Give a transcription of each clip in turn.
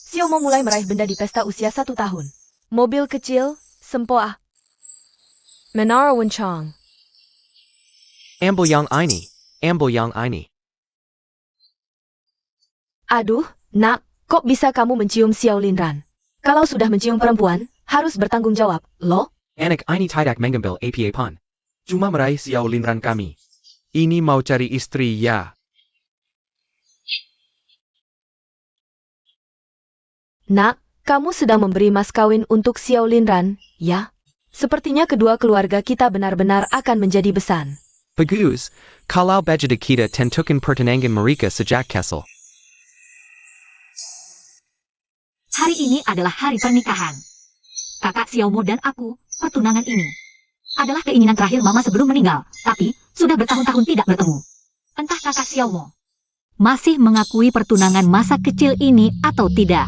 Xiaomo mulai meraih benda di pesta usia 1 tahun. Mobil kecil, sempoa. Menara Wencong. Ambo yang ini. Ambo yang ini. Aduh, nak, kok bisa kamu mencium Xiao Linran? Kalau sudah mencium perempuan, harus bertanggung jawab, loh. Anak ini tidak mengambil apa pun. Cuma meraih Xiao Linran kami. Ini mau cari istri ya. Nak, kamu sedang memberi mas kawin untuk Xiao Linran, ya? Sepertinya kedua keluarga kita benar-benar akan menjadi besan. Bagus, kalau bajada kita tentukan pertunangan mereka sejak Kessel. Hari ini adalah hari pernikahan. Kakak Xiaomo dan aku, pertunangan ini adalah keinginan terakhir Mama sebelum meninggal, tapi sudah bertahun-tahun tidak bertemu. Entah kakak Xiaomo masih mengakui pertunangan masa kecil ini atau tidak.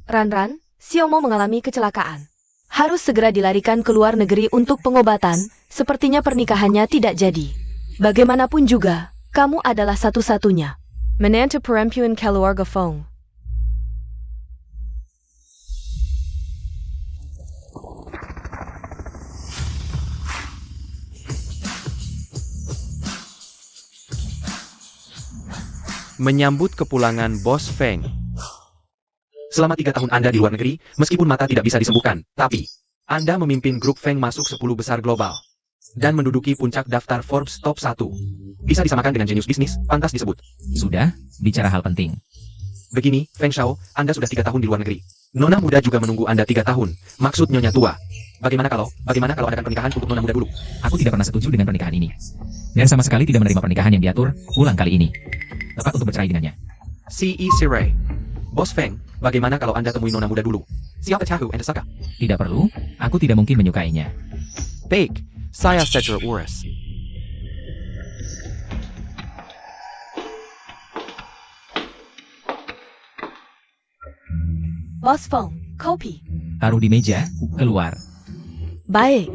Ran, Xiaomo mengalami kecelakaan. Harus segera dilarikan ke luar negeri untuk pengobatan, sepertinya pernikahannya tidak jadi. Bagaimanapun juga, kamu adalah satu-satunya. Menantu perempuan keluarga Fong. Menyambut kepulangan Bos Feng. Selama 3 tahun Anda di luar negeri, meskipun mata tidak bisa disembuhkan, tapi Anda memimpin grup Feng masuk 10 besar global dan menduduki puncak daftar Forbes Top 1. Bisa disamakan dengan jenius bisnis, pantas disebut. Sudah, bicara hal penting. Begini, Feng Shao, Anda sudah 3 tahun di luar negeri. Nona muda juga menunggu Anda 3 tahun. Maksud nyonya tua. Bagaimana kalau adakan pernikahan untuk nona muda dulu? Aku tidak pernah setuju dengan pernikahan ini. Dan sama sekali tidak menerima pernikahan yang diatur ulang kali ini. Tepat untuk bercerai dengannya. C.E. Sirai. Bos Feng, bagaimana kalau Anda temui nona muda dulu? Siapa tahu Anda suka? Tidak perlu, aku tidak mungkin menyukainya. Baik, saya saja urus. Bos Fong, kopi. Taruh di meja, keluar. Baik.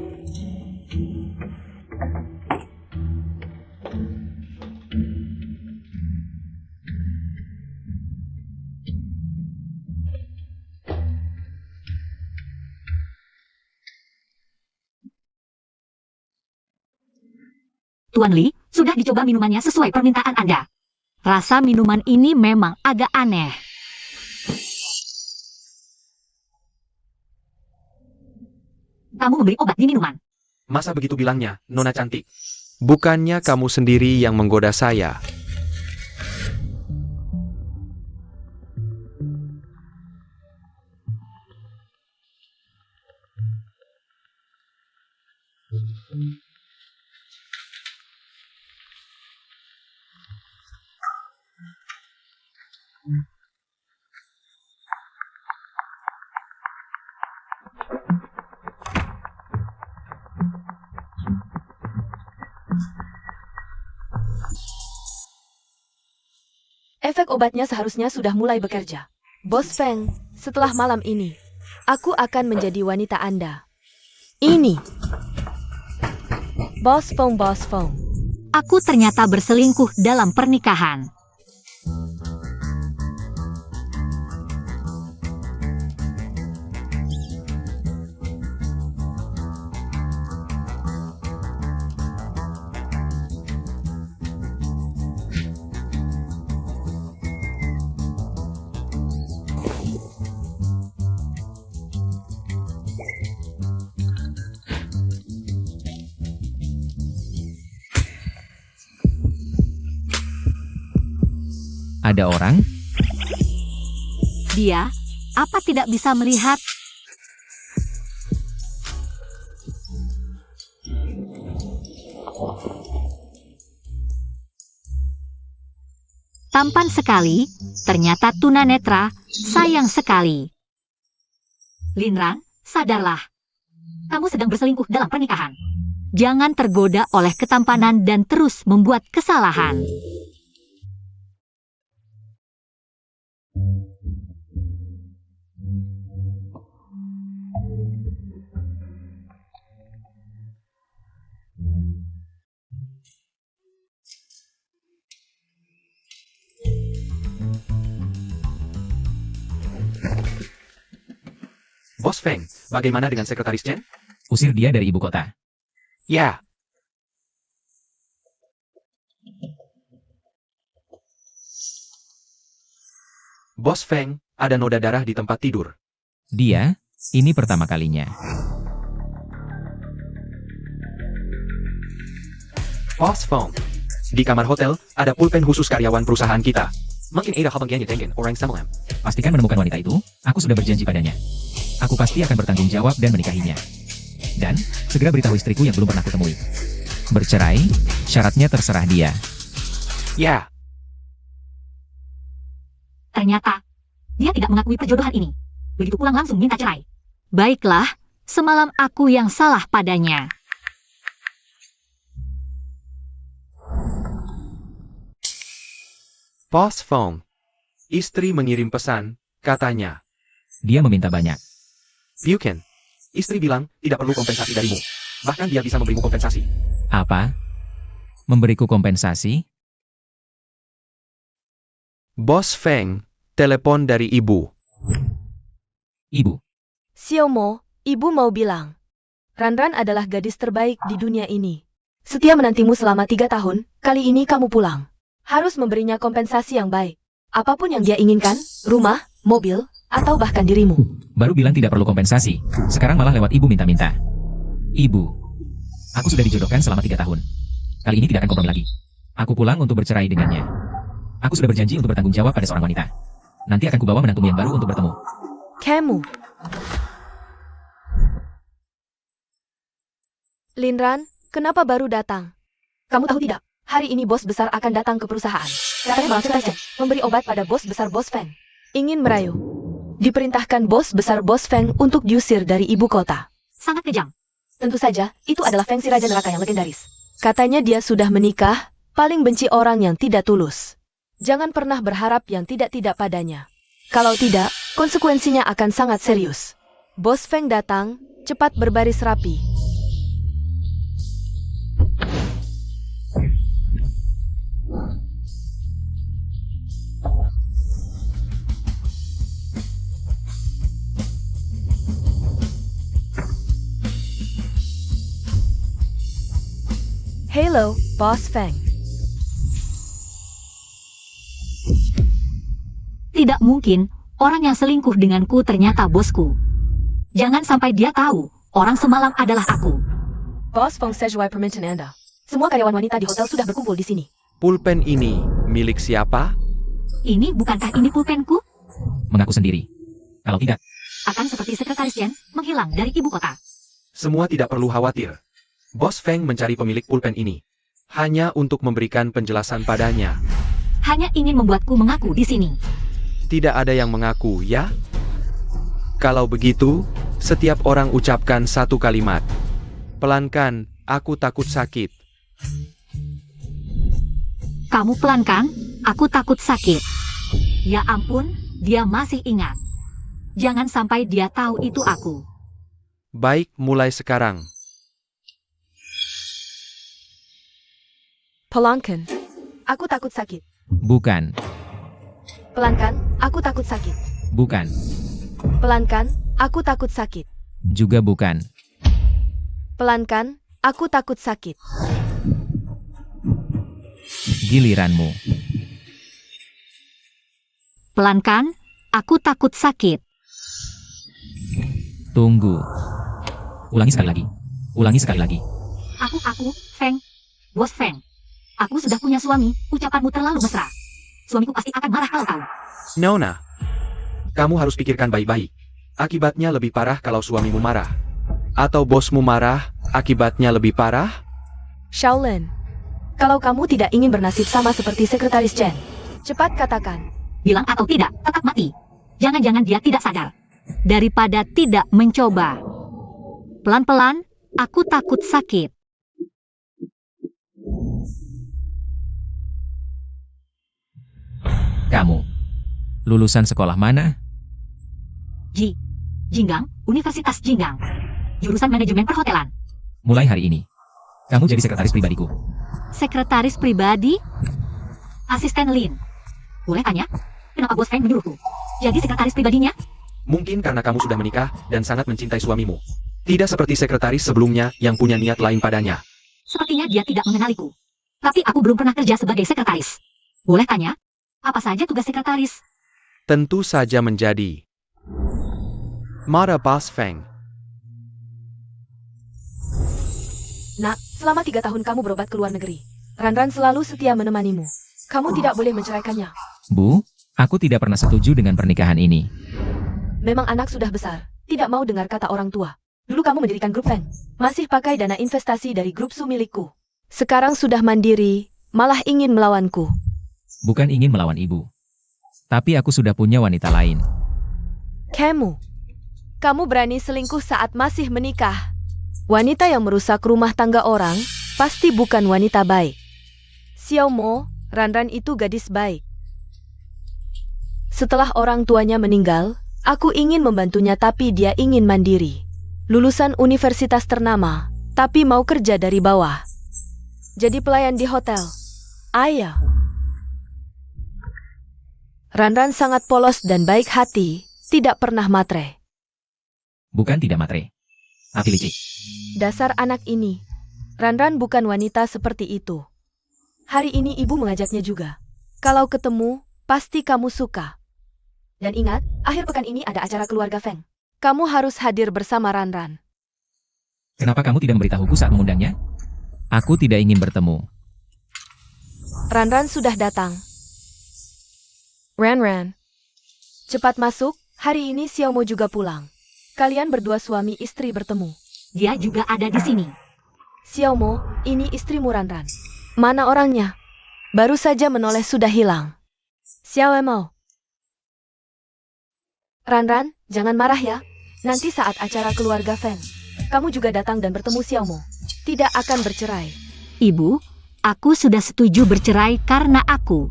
Tuan Li, sudah dicoba minumannya sesuai permintaan Anda. Rasa minuman ini memang agak aneh. Kamu memberi obat di minuman. Masa begitu bilangnya, nona cantik? Bukannya kamu sendiri yang menggoda saya. Efek obatnya seharusnya sudah mulai bekerja. Bos Feng, setelah malam ini, aku akan menjadi wanita Anda. Ini. Bos Feng, Bos Feng. Aku ternyata berselingkuh dalam pernikahan. Ada orang? Dia apa tidak bisa melihat? Tampan sekali, ternyata tunanetra, sayang sekali. Linran, sadarlah. Kamu sedang berselingkuh dalam pernikahan. Jangan tergoda oleh ketampanan dan terus membuat kesalahan. Bos Feng, bagaimana dengan sekretaris Chen? Usir dia dari ibu kota. Ya. Bos Feng, ada noda darah di tempat tidur. Dia, ini pertama kalinya. Bos Feng, di kamar hotel, ada pulpen khusus karyawan perusahaan kita. Mungkin ada habangnya dengen orang semalam. Pastikan menemukan wanita itu, aku sudah berjanji padanya. Aku pasti akan bertanggung jawab dan menikahinya. Dan, segera beritahu istriku yang belum pernah kutemui. Bercerai, syaratnya terserah dia. Ya. Ternyata, dia tidak mengakui perjodohan ini. Begitu pulang langsung minta cerai. Baiklah, semalam aku yang salah padanya. Bos Feng, istri mengirim pesan, katanya. Dia meminta banyak. Bukan. Istri bilang, tidak perlu kompensasi darimu. Bahkan dia bisa memberimu kompensasi. Apa? Memberiku kompensasi? Bos Feng, telepon dari ibu. Ibu, Xiaomo, ibu mau bilang. Ranran adalah gadis terbaik di dunia ini. Setia menantimu selama 3 tahun, kali ini kamu pulang. Harus memberinya kompensasi yang baik. Apapun yang dia inginkan, rumah, mobil, atau bahkan dirimu. baru bilang tidak perlu kompensasi. Sekarang malah lewat ibu minta-minta. Ibu, aku sudah dijodohkan selama 3 tahun. Kali ini tidak akan kompromi lagi. Aku pulang untuk bercerai dengannya. Aku sudah berjanji untuk bertanggung jawab pada seorang wanita. Nanti akan kubawa menantumu yang baru untuk bertemu. Kamu. Linran, kenapa baru datang? Kamu tahu tidak? Hari ini bos besar akan datang ke perusahaan. Katanya maksud saja memberi obat pada bos besar Bos Feng. Ingin merayu. Diperintahkan bos besar Bos Feng untuk diusir dari ibu kota. Sangat kejam. Tentu saja, itu adalah Feng si Raja Neraka yang legendaris. Katanya dia sudah menikah, paling benci orang yang tidak tulus. Jangan pernah berharap yang tidak-tidak padanya. Kalau tidak, konsekuensinya akan sangat serius. Bos Feng datang, cepat berbaris rapi. Hello, Bos Feng. Tidak mungkin, orang yang selingkuh denganku ternyata bosku. Jangan sampai dia tahu, orang semalam adalah aku. Bos Feng sesuai permintaan Anda. Semua karyawan wanita di hotel sudah berkumpul di sini. Pulpen ini milik siapa? Ini bukankah ini pulpenku? Mengaku sendiri. Kalau tidak, Akan seperti sekretaris Chen, menghilang dari ibu kota. Semua tidak perlu khawatir. Bos Feng mencari pemilik pulpen ini. Hanya untuk memberikan penjelasan padanya. Hanya ingin membuatku mengaku di sini. Tidak ada yang mengaku, ya? Kalau begitu, setiap orang ucapkan satu kalimat. Pelankan, aku takut sakit. Kamu pelan kan? Aku takut sakit. Ya ampun, dia masih ingat. Jangan sampai dia tahu itu aku. Baik, mulai sekarang. Pelankan. Aku takut sakit. bukan, Pelankan, aku takut sakit. bukan, Pelankan, aku takut sakit. juga bukan. Pelankan, aku takut sakit. Giliranmu. Pelan kan? Aku takut sakit. Tunggu. Ulangi sekali lagi. Ulangi sekali lagi. Aku, Feng. Bos Feng. Aku sudah punya suami, ucapanmu terlalu mesra. suamiku pasti akan marah kalau tahu. Nona, kamu harus pikirkan baik-baik. Akibatnya lebih parah kalau suamimu marah. Atau bosmu marah, akibatnya lebih parah? Shaolin, kalau kamu tidak ingin bernasib sama seperti Sekretaris Chen, cepat katakan. Bilang atau tidak, tetap mati. Jangan-jangan dia tidak sadar. Daripada tidak mencoba. Pelan-pelan, aku takut sakit. Kamu, lulusan sekolah mana? Jinggang, Universitas Jinggang. Jurusan manajemen perhotelan. Mulai hari ini, kamu jadi sekretaris pribadiku. Sekretaris pribadi? Asisten Lin. Boleh tanya? Kenapa Bos Feng menyuruhku? Jadi sekretaris pribadinya? Mungkin karena kamu sudah menikah dan sangat mencintai suamimu. Tidak seperti sekretaris sebelumnya yang punya niat lain padanya. Sepertinya dia tidak mengenaliku. Tapi aku belum pernah kerja sebagai sekretaris. Boleh tanya? Apa saja tugas sekretaris? Tentu saja menjadi Mara Bos Feng. Nak, selama 3 tahun kamu berobat ke luar negeri. Ranran selalu setia menemanimu. Kamu tidak boleh menceraikannya. Bu, aku tidak pernah setuju dengan pernikahan ini. Memang anak sudah besar, tidak mau dengar kata orang tua. Dulu kamu mendirikan grup Feng, masih pakai dana investasi dari grup Su milikku. Sekarang sudah mandiri, malah ingin melawanku. Bukan ingin melawan ibu. Tapi aku sudah punya wanita lain. Kamu berani selingkuh saat masih menikah. Wanita yang merusak rumah tangga orang, pasti bukan wanita baik. Xiao Mo, Ranran itu gadis baik. Setelah orang tuanya meninggal, aku ingin membantunya tapi dia ingin mandiri. Lulusan universitas ternama, tapi mau kerja dari bawah. Jadi pelayan di hotel. Ayah. Ranran sangat polos dan baik hati, tidak pernah matre. Bukan tidak matre, tapi licik. Dasar anak ini. Ranran bukan wanita seperti itu. Hari ini ibu mengajaknya juga. Kalau ketemu, pasti kamu suka. Dan ingat, akhir pekan ini ada acara keluarga Feng. Kamu harus hadir bersama Ranran. Kenapa kamu tidak memberitahuku saat mengundangnya? Aku tidak ingin bertemu. Ranran sudah datang. Ranran, cepat masuk, hari ini Xiao Mo juga pulang. Kalian berdua suami istri bertemu. Dia juga ada di sini. Xiao Mo, ini istrimu Ranran. Mana orangnya? Baru saja menoleh sudah hilang. Xiao Mo. Ranran, jangan marah ya. Nanti saat acara keluarga Feng, kamu juga datang dan bertemu Xiao Mo. Tidak akan bercerai. Ibu, aku sudah setuju bercerai karena aku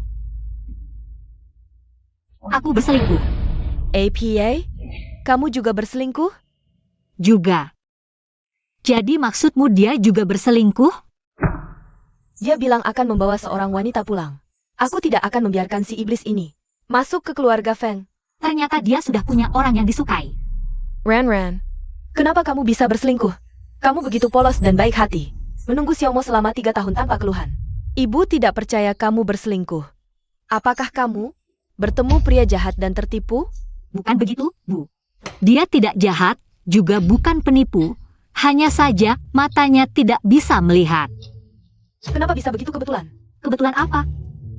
berselingkuh. APA? Kamu juga berselingkuh? Juga. Jadi maksudmu dia juga berselingkuh? Dia bilang akan membawa seorang wanita pulang. Aku tidak akan membiarkan si iblis ini masuk ke keluarga Feng. Ternyata dia sudah punya orang yang disukai. Ranran, kenapa kamu bisa berselingkuh? Kamu begitu polos dan baik hati. Menunggu Xiao Mo selama 3 tahun tanpa keluhan. Ibu tidak percaya kamu berselingkuh. Apakah kamu bertemu pria jahat dan tertipu? Bukan begitu, Bu. Dia tidak jahat, juga bukan penipu. Hanya saja matanya tidak bisa melihat. Kenapa bisa begitu kebetulan? Kebetulan apa?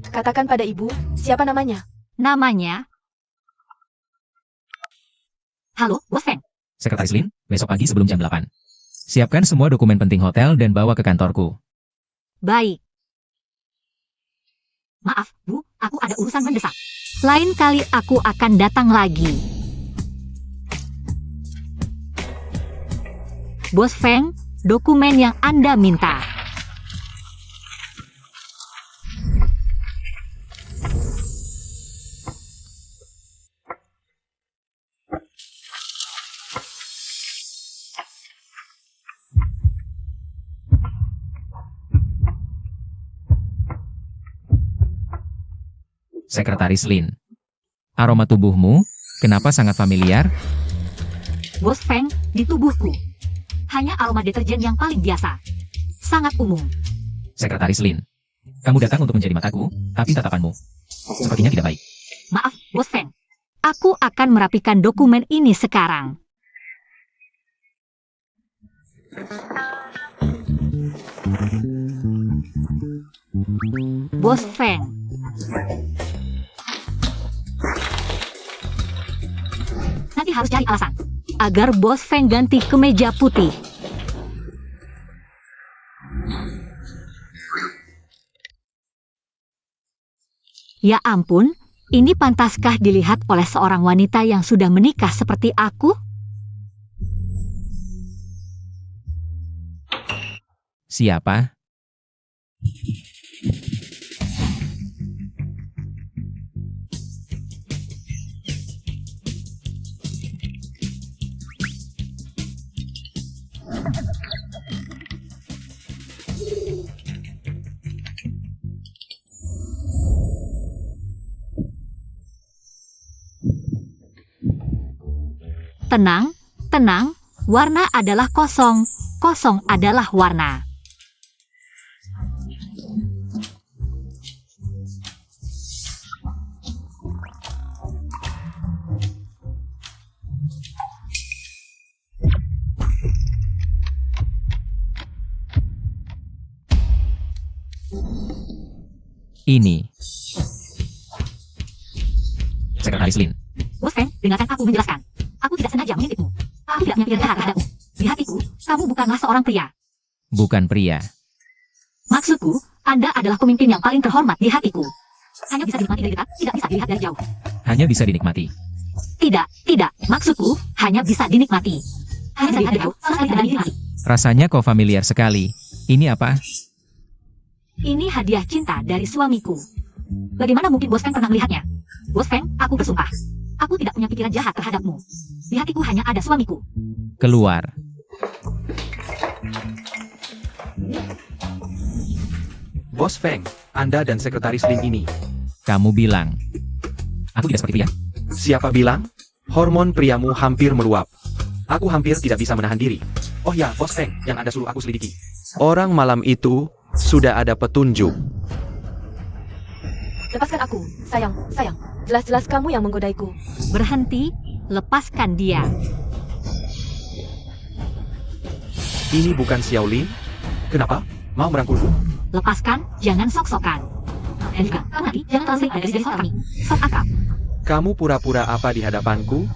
Katakan pada ibu, siapa namanya? Namanya? Halo, Bos Feng. Sekretaris Lin, besok pagi sebelum jam 8. Siapkan semua dokumen penting hotel dan bawa ke kantorku. Baik. Maaf, Bu, aku ada urusan mendesak. Lain kali aku akan datang lagi. Bos Feng, dokumen yang Anda minta. Sekretaris Lin. Aroma tubuhmu, kenapa sangat familiar? Bos Feng, di tubuhku. Hanya aroma deterjen yang paling biasa. Sangat umum. Sekretaris Lin. Kamu datang untuk menjadi mataku, tapi tatapanmu sepertinya tidak baik. Maaf, Bos Feng. Aku akan merapikan dokumen ini sekarang. Bos Feng. harus cari alasan agar Bos Feng ganti kemeja putih. Ya ampun, ini pantaskah dilihat oleh seorang wanita yang sudah menikah seperti aku? Siapa? Tenang, tenang, warna adalah kosong, kosong adalah warna. Ini. Sekretaris Lin. Bos Feng, dengarkan aku menjelaskan. Aku tidak sengaja mengintipmu. Aku tidak punya pikiran jahat terhadapmu. Di hatiku, kamu bukanlah seorang pria. Bukan pria. Maksudku, Anda adalah pemimpin yang paling terhormat di hatiku. Hanya bisa dinikmati dari dekat, tidak bisa dilihat dari jauh. Hanya bisa dinikmati. Tidak, tidak. Maksudku, hanya bisa dinikmati. Hanya bisa dilihat dari jauh, sama sekali tidak dinikmati. Rasanya kau familiar sekali. Ini apa? Ini hadiah cinta dari suamiku. Bagaimana mungkin Bos Feng pernah melihatnya? Bos Feng, aku bersumpah. Aku tidak punya pikiran jahat terhadapmu. Di hatiku hanya ada suamiku. Keluar. Bos Feng, Anda dan Sekretaris Lin ini. Kamu bilang. Aku tidak seperti pria. Siapa bilang? Hormon priamu hampir meluap. Aku hampir tidak bisa menahan diri. Oh ya, Bos Feng, yang Anda suruh aku selidiki. Orang malam itu sudah ada petunjuk. Lepaskan aku, sayang, sayang. Jelas-jelas kamu yang menggodaiku. Berhenti, lepaskan dia. Ini bukan Xiao Lin? Kenapa? Mau merangkulku? Lepaskan, jangan sok-sokan. Dan juga, kamu nanti jangan terlalu sering ada di sekolah kami. Sok akrab. Kamu pura-pura apa di hadapanku?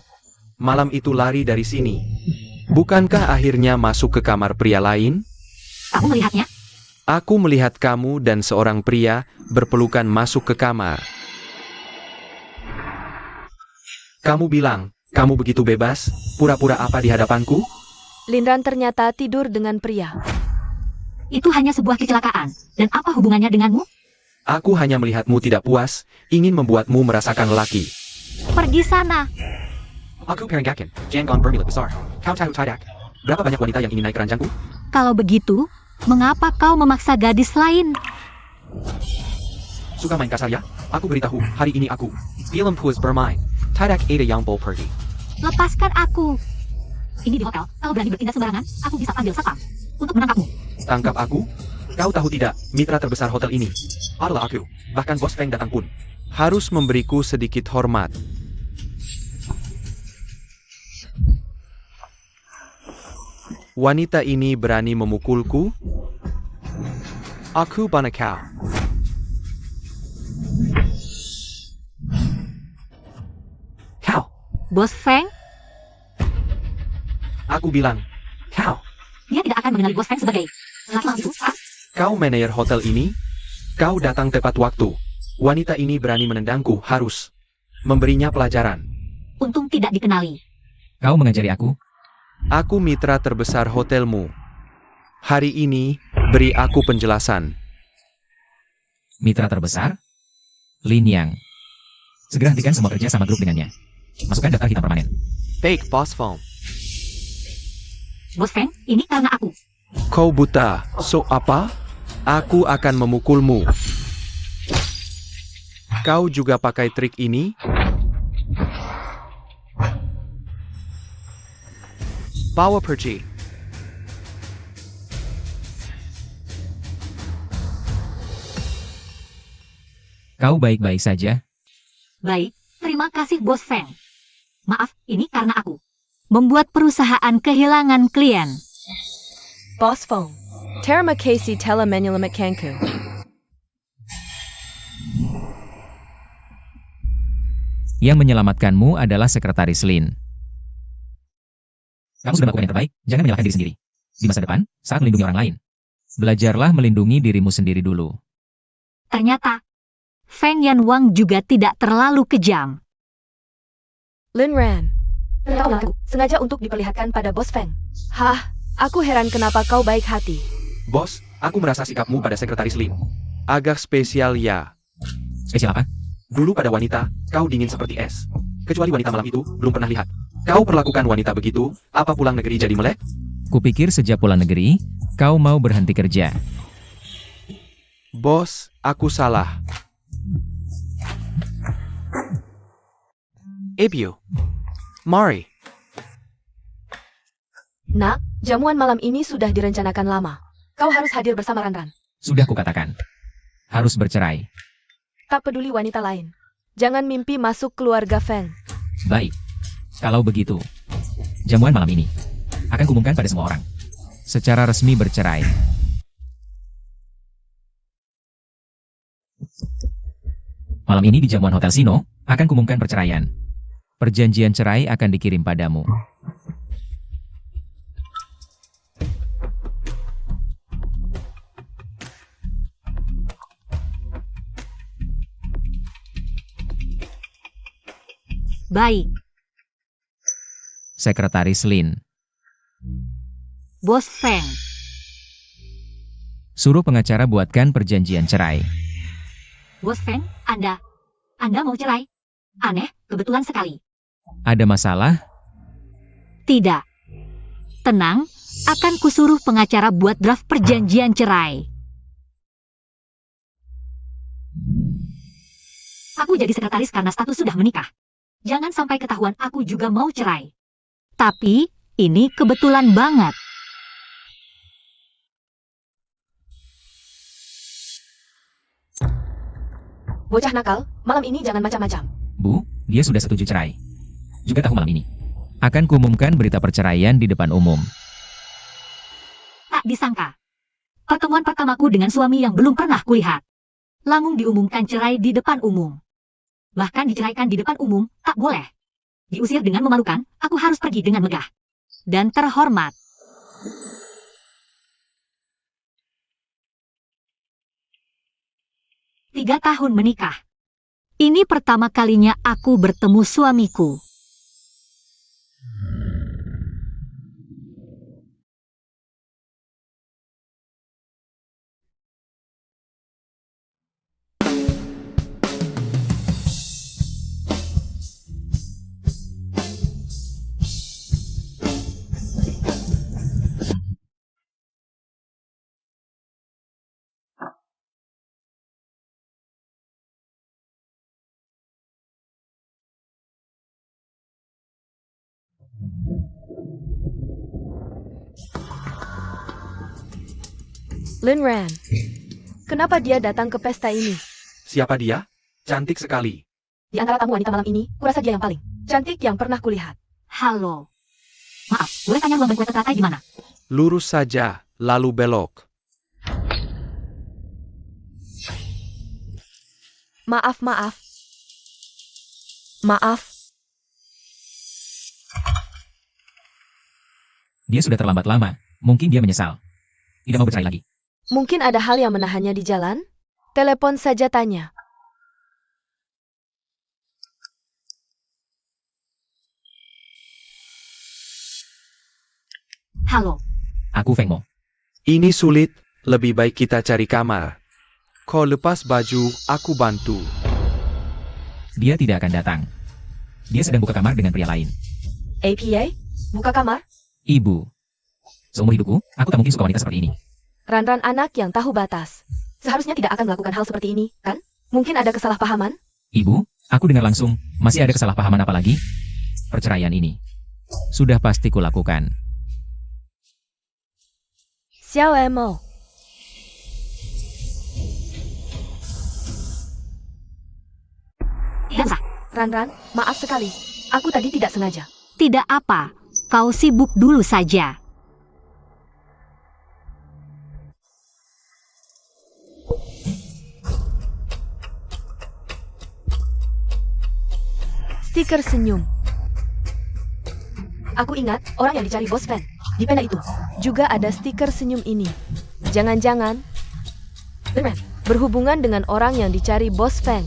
Malam itu lari dari sini. Bukankah akhirnya masuk ke kamar pria lain? Kamu melihatnya? Aku melihat kamu dan seorang pria berpelukan masuk ke kamar. Kamu bilang, kamu begitu bebas, pura-pura apa di hadapanku? Linran ternyata tidur dengan pria. Itu hanya sebuah kecelakaan. Dan apa hubungannya denganmu? Aku hanya melihatmu tidak puas, ingin membuatmu merasakan lelaki. Pergi sana. Aku Perenggakin, Janggon bermilik besar. Kau tahu tidak? Berapa banyak wanita yang ingin naik keranjangku? Kalau begitu, mengapa kau memaksa gadis lain? Suka main kasar ya? Aku beritahu, hari ini aku. Film puas bermain. Tidak ada yang boleh pergi. Lepaskan aku. Ini di hotel, kalau berani bertindak sembarangan, aku bisa panggil satpam untuk menangkapmu. Tangkap aku? Kau tahu tidak, mitra terbesar hotel ini adalah aku. Bahkan Bos Feng datang pun harus memberiku sedikit hormat. Wanita ini berani memukulku? Aku banakau. Kau. Bos Feng, Aku bilang, kau. dia tidak akan mengenali Bos Feng sebagai laki-laki itu. Kau manajer hotel ini? Kau datang tepat waktu. Wanita ini berani menendangku, harus memberinya pelajaran. Untung tidak dikenali. Kau mengajari aku? Aku mitra terbesar hotelmu. Hari ini, beri aku penjelasan. Mitra terbesar? Lin Yang. Segera hentikan semua kerja sama grup dengannya. Masukkan daftar hitam permanen. Fake Boss Phone. Bos Feng, ini karena aku. Kau buta, so apa? Aku akan memukulmu. Kau juga pakai trik ini? Bawa pergi. Kau baik-baik saja? Baik, terima kasih Bos Feng. Maaf, ini karena aku. Membuat perusahaan kehilangan klien. Boss Phone. Terima kasih telah menyelamatkanku. Yang menyelamatkanmu adalah Sekretaris Lin. Kamu sudah melakukan yang terbaik, jangan menyalahkan diri sendiri. Di masa depan, saat melindungi orang lain, belajarlah melindungi dirimu sendiri dulu. Ternyata, Feng Yanwang juga tidak terlalu kejam. Lin Ran, kau mengaku sengaja untuk diperlihatkan pada Bos Feng. Hah, aku heran kenapa kau baik hati. Bos, aku merasa sikapmu pada Sekretaris Lin agak spesial ya. Spesial apa? Dulu pada wanita, kau dingin seperti es. Kecuali wanita malam itu, belum pernah lihat. Kau perlakukan wanita begitu, apa pulang negeri jadi melek? Kupikir sejak pulang negeri, kau mau berhenti kerja. Bos, aku salah. Ebio, mari. Nak, jamuan malam ini sudah direncanakan lama. Kau harus hadir bersama Ranran. Sudah kukatakan. Harus bercerai. Tak peduli wanita lain. Jangan mimpi masuk keluarga Feng. Baik. Kalau begitu, jamuan malam ini akan kuumumkan pada semua orang. Secara resmi bercerai. Malam ini di jamuan Hotel Sino akan kuumumkan perceraian. Perjanjian cerai akan dikirim padamu. Baik, Sekretaris Lin. Bos Feng. Suruh pengacara buatkan perjanjian cerai. Bos Feng, Anda mau cerai? Aneh, kebetulan sekali. Ada masalah? Tidak. Tenang, akan kusuruh pengacara buat draft perjanjian cerai. Aku jadi sekretaris karena status sudah menikah. Jangan sampai ketahuan aku juga mau cerai. Tapi, ini kebetulan banget. Bocah nakal, malam ini jangan macam-macam. Bu, dia sudah setuju cerai. Juga tahu malam ini. Akan kuumumkan berita perceraian di depan umum. Tak disangka. Pertemuan pertamaku dengan suami yang belum pernah kulihat. Langsung diumumkan cerai di depan umum. Bahkan diceraikan di depan umum, tak boleh. Diusir dengan memalukan, aku harus pergi dengan megah. Dan terhormat. Tiga tahun menikah. Ini pertama kalinya aku bertemu suamiku. Lin Ran, kenapa dia datang ke pesta ini? Siapa dia? Cantik sekali. Di antara tamu wanita malam ini, kurasa dia yang paling cantik yang pernah kulihat. Halo. Maaf, boleh tanya ruang banquet teratai di mana? Lurus saja, lalu belok. Maaf. Maaf. Dia sudah terlambat lama. Mungkin dia menyesal. Tidak mau bercerai lagi. Mungkin ada hal yang menahannya di jalan? Telepon saja tanya. Halo. Aku Feng Mo. Ini sulit, lebih baik kita cari kamar. Kau lepas baju, aku bantu. Dia tidak akan datang. Dia sedang buka kamar dengan pria lain. APA? Buka kamar? Ibu. Seumur hidupku, aku tak mungkin suka wanita seperti ini. Ranran anak yang tahu batas. Seharusnya tidak akan melakukan hal seperti ini, kan? Mungkin ada kesalahpahaman? Ibu, aku dengar langsung, masih ada kesalahpahaman apa lagi? Perceraian ini. Sudah pasti kulakukan. Xiao Emo. Dansa. Ranran, maaf sekali. Aku tadi tidak sengaja. Tidak apa. Kau sibuk dulu saja. Stiker senyum. Aku ingat orang yang dicari Bos Feng. Di pena itu juga ada stiker senyum ini. Jangan-jangan berhubungan dengan orang yang dicari Bos Feng.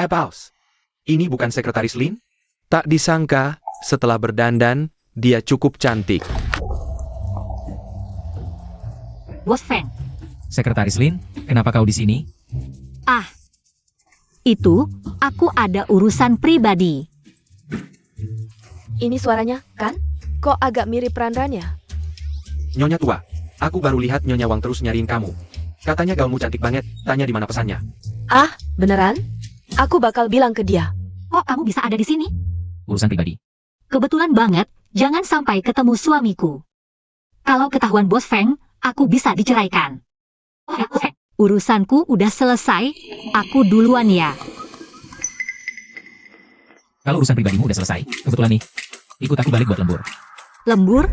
Paus. Ini bukan sekretaris Lin? Tak disangka, setelah berdandan, dia cukup cantik. Bos Feng. Sekretaris Lin, kenapa kau di sini? Ah, itu aku ada urusan pribadi. Ini suaranya, kan? Kok agak mirip Ranran ya? Nyonya tua, aku baru lihat Nyonya Wang terus nyariin kamu. Katanya gaunmu cantik banget, tanya di mana pesannya. Ah, beneran? Aku bakal bilang ke dia. Kok kamu bisa ada di sini? Urusan pribadi. Kebetulan banget, jangan sampai ketemu suamiku. Kalau ketahuan Bos Feng, aku bisa diceraikan. Urusanku udah selesai, aku duluan ya. Kalau urusan pribadimu udah selesai, kebetulan nih. Ikut aku balik buat lembur. Lembur?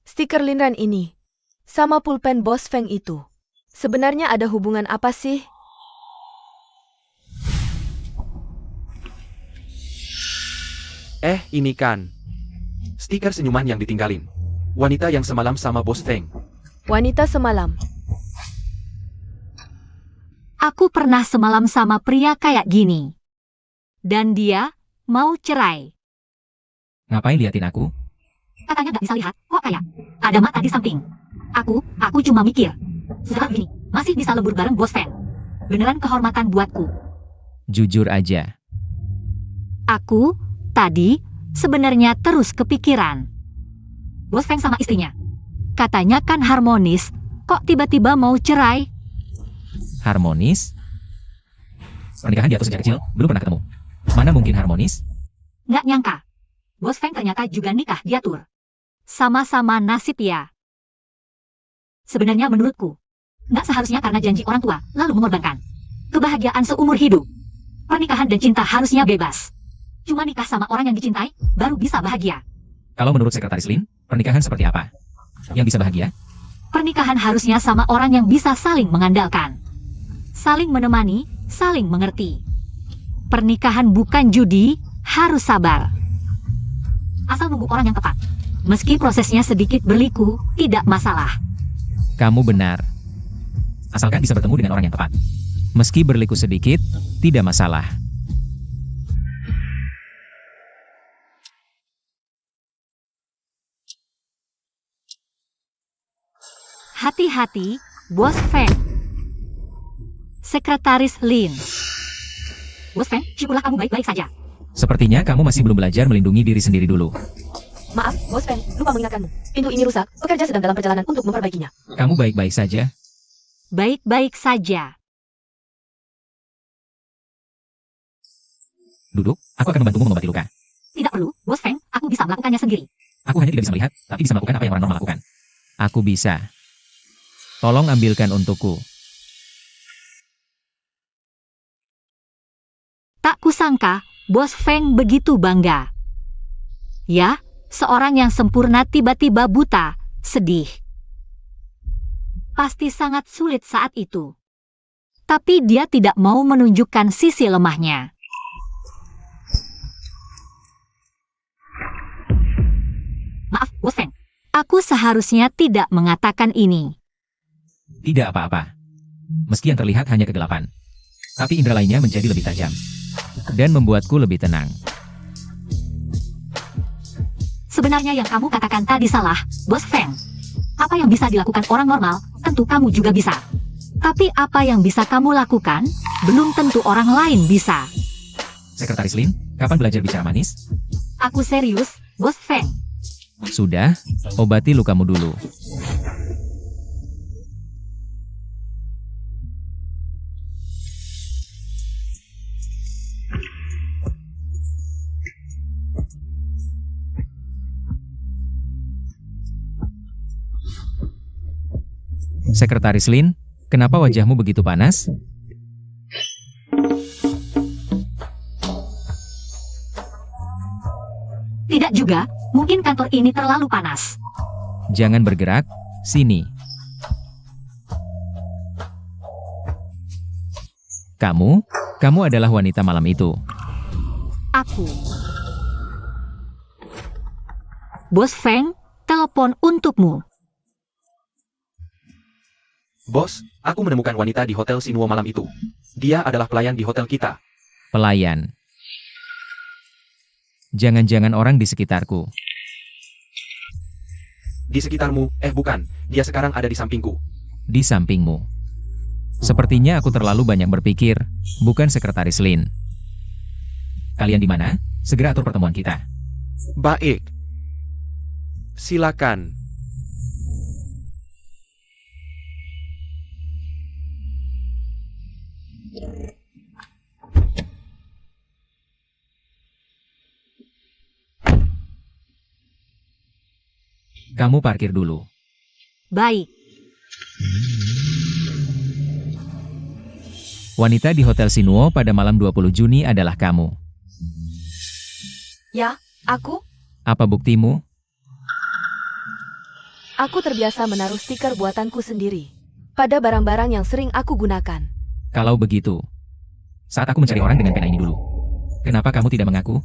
Stiker Linran ini sama pulpen Bos Feng itu. Sebenarnya ada hubungan apa sih? Ini kan. Stiker senyuman yang ditinggalin. Wanita yang semalam sama Bos Feng. Wanita semalam. Aku pernah semalam sama pria kayak gini. Dan dia mau cerai. Ngapain liatin aku? Katanya nggak bisa lihat, kok kayak ada mata di samping. Aku cuma mikir. Setelah ini, masih bisa lembur bareng Bos Feng. Beneran kehormatan buatku. Jujur aja. Aku, tadi, sebenarnya terus kepikiran. Bos Feng sama istrinya. Katanya kan harmonis, kok tiba-tiba mau cerai? Harmonis? Pernikahan diatur sejak kecil, belum pernah ketemu. Mana mungkin harmonis? Nggak nyangka. Bos Feng ternyata juga nikah diatur. Sama-sama nasib ya. Sebenarnya menurutku, nggak seharusnya karena janji orang tua, lalu mengorbankan kebahagiaan seumur hidup. Pernikahan dan cinta harusnya bebas. Cuma nikah sama orang yang dicintai, baru bisa bahagia. Kalau menurut Sekretaris Lin, pernikahan seperti apa? Yang bisa bahagia? Pernikahan harusnya sama orang yang bisa saling mengandalkan. Saling menemani, saling mengerti. Pernikahan bukan judi, harus sabar. Asal nunggu orang yang tepat. Meski prosesnya sedikit berliku, tidak masalah. Kamu benar. Asalkan bisa bertemu dengan orang yang tepat. Meski berliku sedikit, tidak masalah. Hati-hati, Bos Feng. Sekretaris Lin. Bos Feng, syukurlah kamu baik-baik saja. Sepertinya kamu masih belum belajar melindungi diri sendiri dulu. Maaf, Bos Feng, lupa mengingatkanmu. Pintu ini rusak, pekerja sedang dalam perjalanan untuk memperbaikinya. Kamu baik-baik saja? Baik-baik saja. Duduk, aku akan membantumu mengobati luka. Tidak perlu, Bos Feng, aku bisa melakukannya sendiri. Aku hanya tidak bisa melihat, tapi bisa melakukan apa yang orang normal lakukan. Aku bisa. Tolong ambilkan untukku. Tak kusangka, Bos Feng begitu bangga. Ya, seorang yang sempurna tiba-tiba buta, sedih. Pasti sangat sulit saat itu. Tapi dia tidak mau menunjukkan sisi lemahnya. Maaf, Bos Feng. Aku seharusnya tidak mengatakan ini. Tidak apa-apa. Meski yang terlihat hanya kegelapan. Tapi indera lainnya menjadi lebih tajam. Dan membuatku lebih tenang. Sebenarnya yang kamu katakan tadi salah, Bos Feng. Apa yang bisa dilakukan orang normal, tentu kamu juga bisa. Tapi apa yang bisa kamu lakukan, belum tentu orang lain bisa. Sekretaris Lin, kapan belajar bicara manis? Aku serius, Bos Feng. Sudah, obati lukamu dulu. Sekretaris Lin, kenapa wajahmu begitu panas? Tidak juga, mungkin kantor ini terlalu panas. Jangan bergerak, sini. Kamu adalah wanita malam itu. Aku. Bos Feng, telepon untukmu. Bos, aku menemukan wanita di Hotel Sinuo malam itu. Dia adalah pelayan di hotel kita. Pelayan. Jangan-jangan orang di sekitarku. Di sekitarmu, bukan. Dia sekarang ada di sampingku. Di sampingmu. Sepertinya aku terlalu banyak berpikir, bukan Sekretaris Lin. Kalian di mana? Segera atur pertemuan kita. Baik. Silakan. Kamu parkir dulu. Baik. Wanita di Hotel Sinuo pada malam 20 Juni adalah kamu. Ya, aku? Apa buktimu? Aku terbiasa menaruh stiker buatanku sendiri pada barang-barang yang sering aku gunakan. Kalau begitu, saat aku mencari orang dengan pena ini dulu, kenapa kamu tidak mengaku?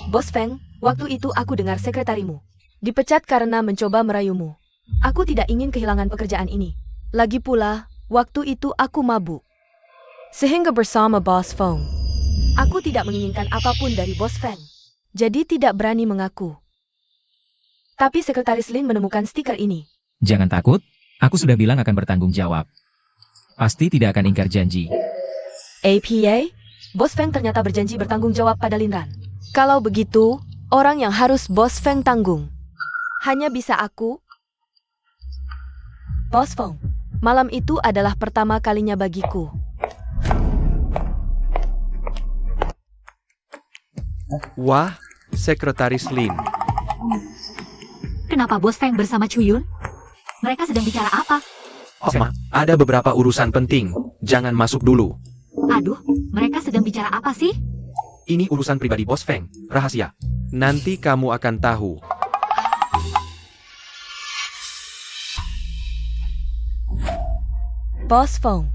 Bos Feng, waktu itu aku dengar sekretarimu dipecat karena mencoba merayumu. Aku tidak ingin kehilangan pekerjaan ini. Lagi pula, waktu itu aku mabuk. Sehingga bersama Bos Feng, aku tidak menginginkan apapun dari Bos Feng. Jadi tidak berani mengaku. Tapi Sekretaris Lin menemukan stiker ini. Jangan takut, aku sudah bilang akan bertanggung jawab. Pasti tidak akan ingkar janji. APA, Bos Feng ternyata berjanji bertanggung jawab pada Linran. Kalau begitu, orang yang harus Bos Feng tanggung hanya bisa aku. Bos Feng, malam itu adalah pertama kalinya bagiku. Wah, Sekretaris Lin. Kenapa Bos Feng bersama Chuyun? Mereka sedang bicara apa? Ada beberapa urusan penting. Jangan masuk dulu. Aduh, mereka sedang bicara apa sih? Ini urusan pribadi Bos Feng. Rahasia. Nanti kamu akan tahu. Bos Feng,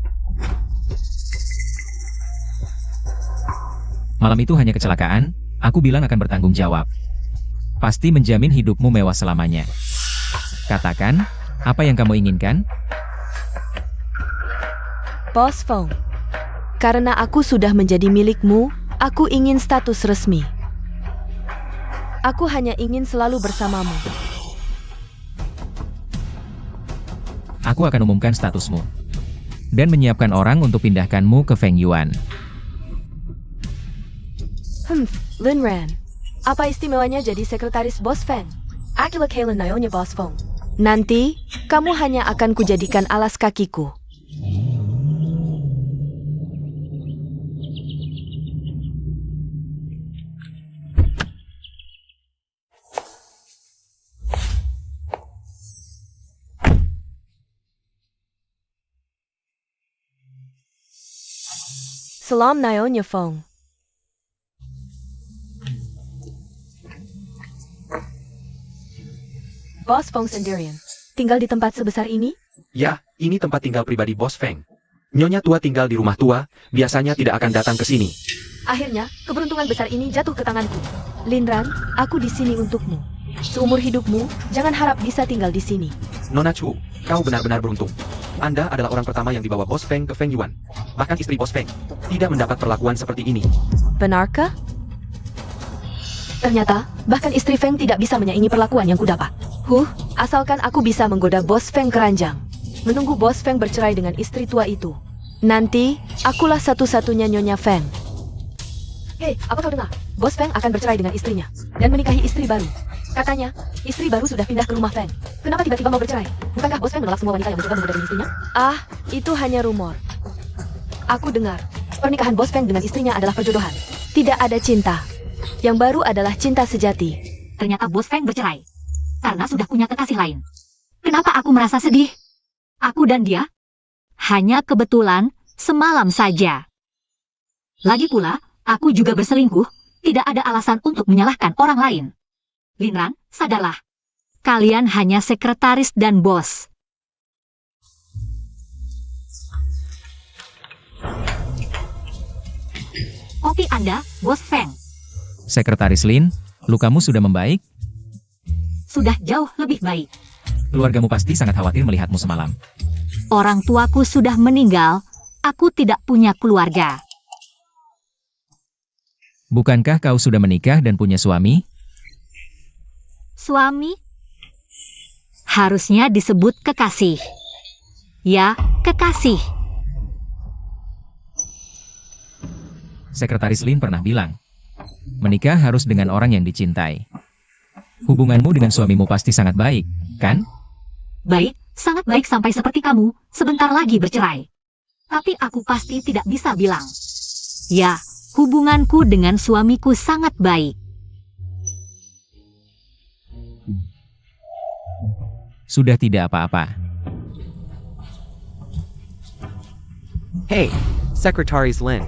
Malam itu hanya kecelakaan, aku bilang akan bertanggung jawab. Pasti menjamin hidupmu mewah selamanya. Katakan, apa yang kamu inginkan? Bos Feng, karena aku sudah menjadi milikmu, aku ingin status resmi. Aku hanya ingin selalu bersamamu. Aku akan umumkan statusmu. Dan menyiapkan orang untuk pindahkanmu ke Feng Yuan. Lin Ran, apa istimewanya jadi sekretaris Bos Feng? Akilah Kailan Nayonya Bos Feng. Nanti, kamu hanya akan kujadikan alas kakiku. Salam Nayonya Feng. Bos Feng sendirian, tinggal di tempat sebesar ini? Ya, ini tempat tinggal pribadi Bos Feng. Nyonya tua tinggal di rumah tua, biasanya tidak akan datang ke sini. Akhirnya, keberuntungan besar ini jatuh ke tanganku. Linran, aku di sini untukmu. Seumur hidupmu, jangan harap bisa tinggal di sini. Nona Chu, kau benar-benar beruntung. Anda adalah orang pertama yang dibawa Bos Feng ke Feng Yuan. Bahkan istri Bos Feng tidak mendapat perlakuan seperti ini. Benarkah? Ternyata, bahkan istri Feng tidak bisa menyaingi perlakuan yang kudapat. Asalkan aku bisa menggoda Bos Feng keranjang. Menunggu Bos Feng bercerai dengan istri tua itu. Nanti, akulah satu-satunya Nyonya Feng. Hei, apa kau dengar? Bos Feng akan bercerai dengan istrinya dan menikahi istri baru. Katanya, istri baru sudah pindah ke rumah Feng. Kenapa tiba-tiba mau bercerai? Bukankah Bos Feng menolak semua wanita yang mencoba menggoda istrinya? Itu hanya rumor. Aku dengar, pernikahan Bos Feng dengan istrinya adalah perjodohan. Tidak ada cinta. Yang baru adalah cinta sejati. Ternyata Bos Feng bercerai karena sudah punya kekasih lain. Kenapa aku merasa sedih? Aku dan dia hanya kebetulan semalam saja. Lagi pula, aku juga berselingkuh. Tidak ada alasan untuk menyalahkan orang lain. Linran, sadarlah. Kalian hanya sekretaris dan bos. Kopi Anda, Bos Feng. Sekretaris Lin, lukamu sudah membaik? Sudah jauh lebih baik. Keluargamu pasti sangat khawatir melihatmu semalam. Orang tuaku sudah meninggal. Aku tidak punya keluarga. Bukankah kau sudah menikah dan punya suami? Suami? Harusnya disebut kekasih. Ya, kekasih. Sekretaris Lin pernah bilang, menikah harus dengan orang yang dicintai. Hubunganmu dengan suamimu pasti sangat baik, kan? Baik, sangat baik sampai seperti kamu, sebentar lagi bercerai. Tapi aku pasti tidak bisa bilang. Ya, hubunganku dengan suamiku sangat baik. Sudah tidak apa-apa. Hey, Sekretaris Lin.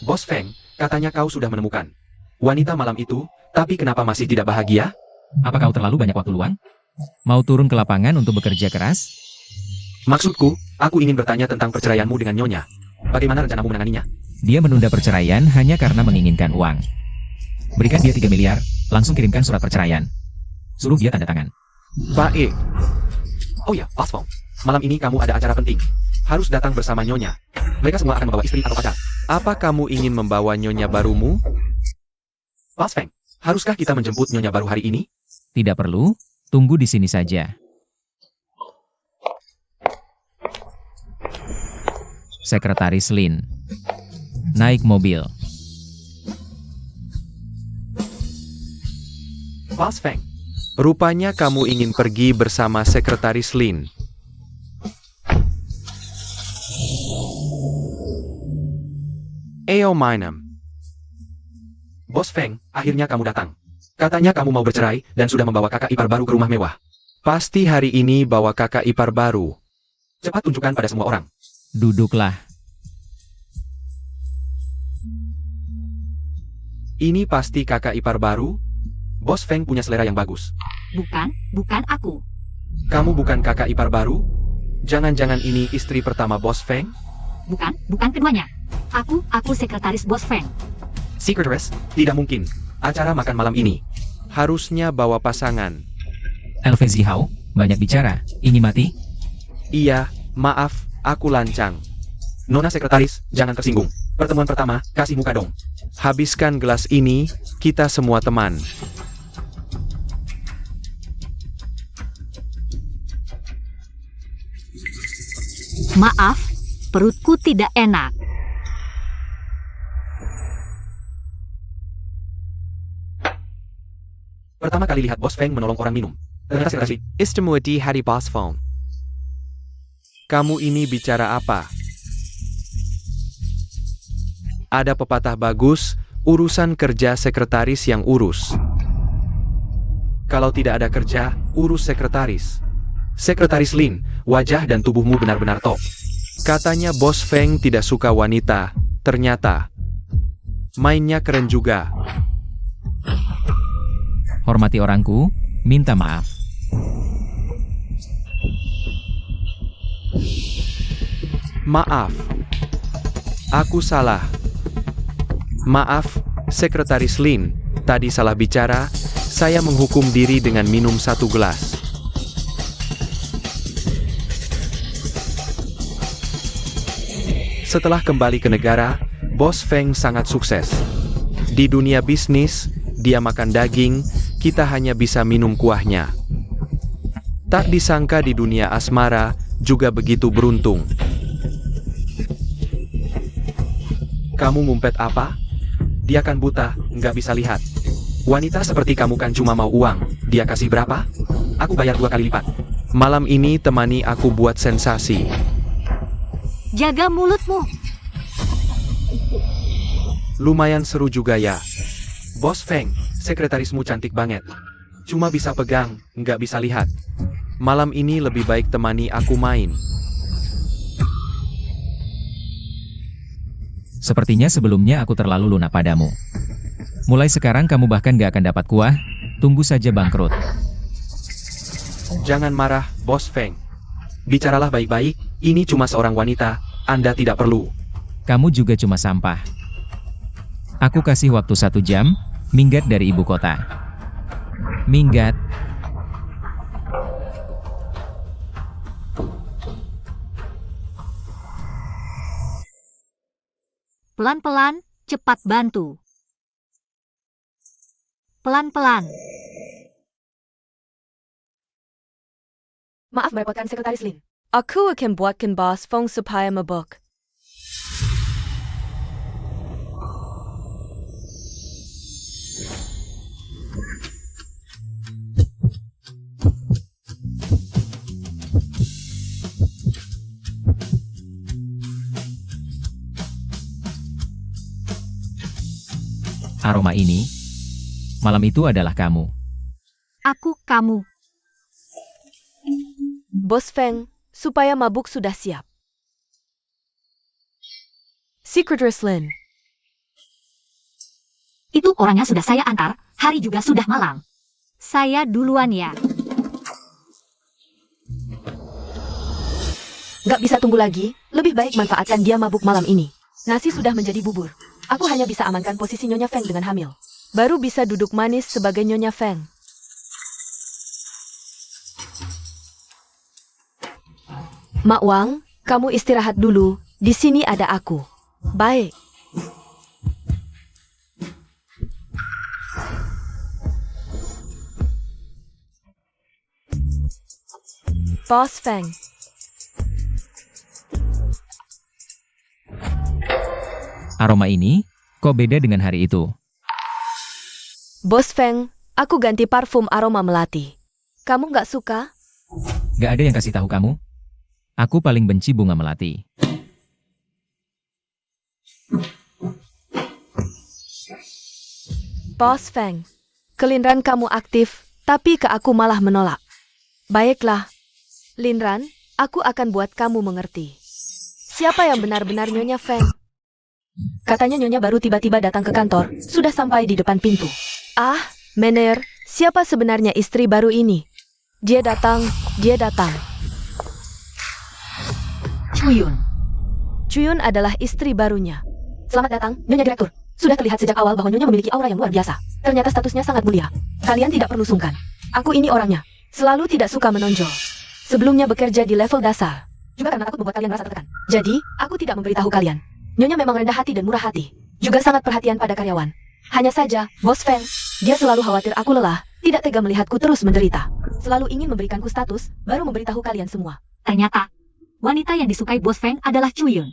Bos Feng, katanya kau sudah menemukan wanita malam itu, tapi kenapa masih tidak bahagia? Apa kau terlalu banyak waktu luang? Mau turun ke lapangan untuk bekerja keras? Maksudku, aku ingin bertanya tentang perceraianmu dengan Nyonya. Bagaimana rencanamu menanganinya? Dia menunda perceraian hanya karena menginginkan uang. Berikan dia 3 miliar, langsung kirimkan surat perceraian. Suruh dia tanda tangan. Baik. Oh ya, Bos Feng. Malam ini kamu ada acara penting. Harus datang bersama Nyonya. Mereka semua akan membawa istri atau pacar. Apa kamu ingin membawa Nyonya barumu? Bos Feng, haruskah kita menjemput Nyonya baru hari ini? Tidak perlu, tunggu di sini saja. Sekretaris Lin. Naik mobil. Bos Feng, rupanya kamu ingin pergi bersama Sekretaris Lin. Eo Mainem. Bos Feng, akhirnya kamu datang. Katanya kamu mau bercerai dan sudah membawa kakak ipar baru ke rumah mewah. Pasti hari ini bawa kakak ipar baru. Cepat tunjukkan pada semua orang. Duduklah. Ini pasti kakak ipar baru? Bos Feng punya selera yang bagus. Bukan aku. Kamu bukan kakak ipar baru? Jangan-jangan ini istri pertama Bos Feng? Bukan keduanya. Aku sekretaris Bos Feng. Sekretaris? Tidak mungkin. Acara makan malam ini harusnya bawa pasangan. LV Zihao, banyak bicara. Ingin mati? Iya, maaf, aku lancang. Nona Sekretaris, jangan tersinggung. Pertemuan pertama, kasih muka dong. Habiskan gelas ini, kita semua teman. Maaf, perutku tidak enak. Pertama kali lihat Bos Feng menolong orang minum. Ternyata Sekretaris. Istemudi hari Bos Feng. Kamu ini bicara apa? Ada pepatah bagus, urusan kerja sekretaris yang urus. Kalau tidak ada kerja, urus sekretaris. Sekretaris Lin, wajah dan tubuhmu benar-benar top. Katanya Bos Feng tidak suka wanita, ternyata mainnya keren juga. Hormati orangku, minta maaf. Maaf. Aku salah. Maaf, Sekretaris Lin, tadi salah bicara, saya menghukum diri dengan minum 1 gelas. Setelah kembali ke negara, Bos Feng sangat sukses. Di dunia bisnis, dia makan daging, kita hanya bisa minum kuahnya. Tak disangka di dunia asmara, juga begitu beruntung. Kamu ngumpet apa? Dia kan buta, nggak bisa lihat. Wanita seperti kamu kan cuma mau uang, dia kasih berapa? Aku bayar 2 kali lipat. Malam ini temani aku buat sensasi. Jaga mulutmu. Lumayan seru juga ya. Bos Feng, sekretarismu cantik banget. Cuma bisa pegang, nggak bisa lihat. Malam ini lebih baik temani aku main. Sepertinya sebelumnya aku terlalu lunak padamu. Mulai sekarang kamu bahkan gak akan dapat kuah, tunggu saja bangkrut. Jangan marah, Bos Feng. Bicaralah baik-baik, ini cuma seorang wanita, Anda tidak perlu. Kamu juga cuma sampah. Aku kasih waktu 1 jam, minggat dari ibu kota. Minggat. Pelan-pelan, cepat bantu. Pelan-pelan. Maaf merepotkan Sekretaris Lin. Aku akan buatkan Bos Feng supaya mabuk. Aroma ini, malam itu adalah kamu. Aku kamu. Bos Feng, supaya mabuk sudah siap. Sekretaris Lin. Itu orangnya sudah saya antar, hari juga sudah malam. Saya duluan ya. Gak bisa tunggu lagi, lebih baik manfaatkan dia mabuk malam ini. Nasi sudah menjadi bubur. Aku hanya bisa amankan posisi Nyonya Feng dengan hamil. Baru bisa duduk manis sebagai Nyonya Feng. Mak Wang, kamu istirahat dulu. Di sini ada aku. Baik. Bos Feng. Aroma ini, kok beda dengan hari itu? Bos Feng, aku ganti parfum aroma melati. Kamu nggak suka? Gak ada yang kasih tahu kamu. Aku paling benci bunga melati. Bos Feng, kelinran kamu aktif, tapi ke aku malah menolak. Baiklah, Linran, aku akan buat kamu mengerti. Siapa yang benar-benar Nyonya Feng? Katanya Nyonya baru tiba-tiba datang ke kantor, sudah sampai di depan pintu. Ah, Mener, siapa sebenarnya istri baru ini? Dia datang, dia datang. Chuyun. Chuyun adalah istri barunya. Selamat datang, Nyonya Direktur. Sudah terlihat sejak awal bahwa Nyonya memiliki aura yang luar biasa. Ternyata statusnya sangat mulia. Kalian tidak perlu sungkan. Aku ini orangnya. Selalu tidak suka menonjol. Sebelumnya bekerja di level dasar. Juga karena takut membuat kalian merasa tertekan. Jadi, aku tidak memberitahu kalian. Nyonya memang rendah hati dan murah hati. Juga sangat perhatian pada karyawan. Hanya saja, Bos Feng, dia selalu khawatir aku lelah, tidak tega melihatku terus menderita. Selalu ingin memberikanku status, baru memberitahu kalian semua. Ternyata, wanita yang disukai Bos Feng adalah Chuyun.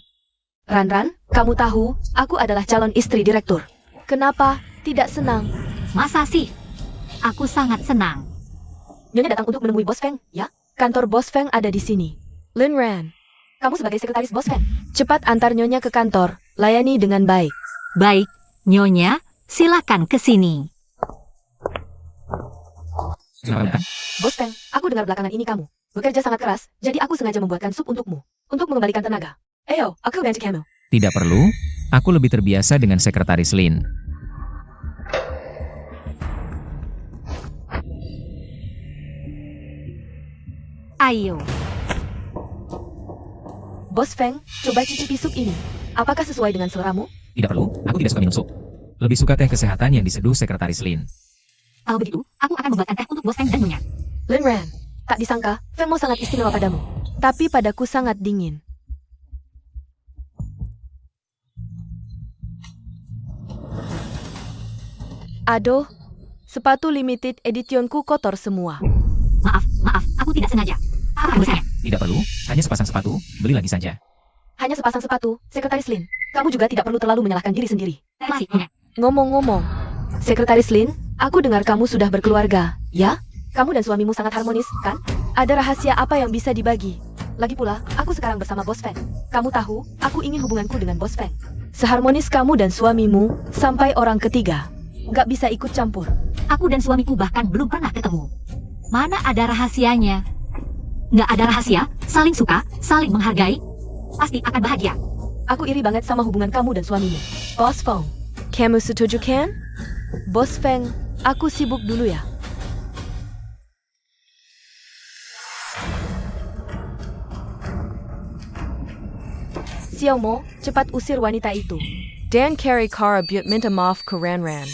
Ran, kamu tahu, aku adalah calon istri direktur. Kenapa tidak senang? Masa sih? Aku sangat senang. Nyonya datang untuk menemui Bos Feng, ya? Kantor Bos Feng ada di sini. Lin Ran, kamu sebagai sekretaris Bos Feng, cepat antar Nyonya ke kantor, layani dengan baik. Baik, Nyonya, silakan ke sini. Bos Feng, aku dengar belakangan ini kamu bekerja sangat keras, jadi aku sengaja membuatkan sup untukmu, untuk mengembalikan tenaga. Ayo, aku bantu kamu. Tidak perlu, aku lebih terbiasa dengan sekretaris Lin. Ayo. Bos Feng, coba cicipi sup ini. Apakah sesuai dengan seleramu? Tidak perlu, aku tidak suka minum sup. Lebih suka teh kesehatan yang diseduh sekretaris Lin. Kalau begitu, aku akan membuatkan teh untuk Bos Feng dan Nyonya. Lin Ran, tak disangka, Feng mau sangat istimewa padamu. Tapi padaku sangat dingin. Aduh, sepatu limited editionku kotor semua. Maaf, aku tidak sengaja. Apa urusannya? Tidak perlu, hanya sepasang sepatu, beli lagi saja. Hanya sepasang sepatu, Sekretaris Lin. Kamu juga tidak perlu terlalu menyalahkan diri sendiri. Masih, Nyonya. Ngomong-ngomong, Sekretaris Lin, aku dengar kamu sudah berkeluarga, ya? Kamu dan suamimu sangat harmonis, kan? Ada rahasia apa yang bisa dibagi? Lagi pula, aku sekarang bersama Bos Feng. Kamu tahu, aku ingin hubunganku dengan Bos Feng seharmonis kamu dan suamimu, sampai orang ketiga nggak bisa ikut campur. Aku dan suamiku bahkan belum pernah ketemu. Mana ada rahasianya? Nggak ada rahasia, saling suka, saling menghargai, pasti akan bahagia. Aku iri banget sama hubungan kamu dan suamimu. Bos Feng, kamu setuju kan? Bos Feng, aku sibuk dulu ya. Xiaomo, cepat usir wanita itu. Dan carry car buat minta maaf ke Ranran.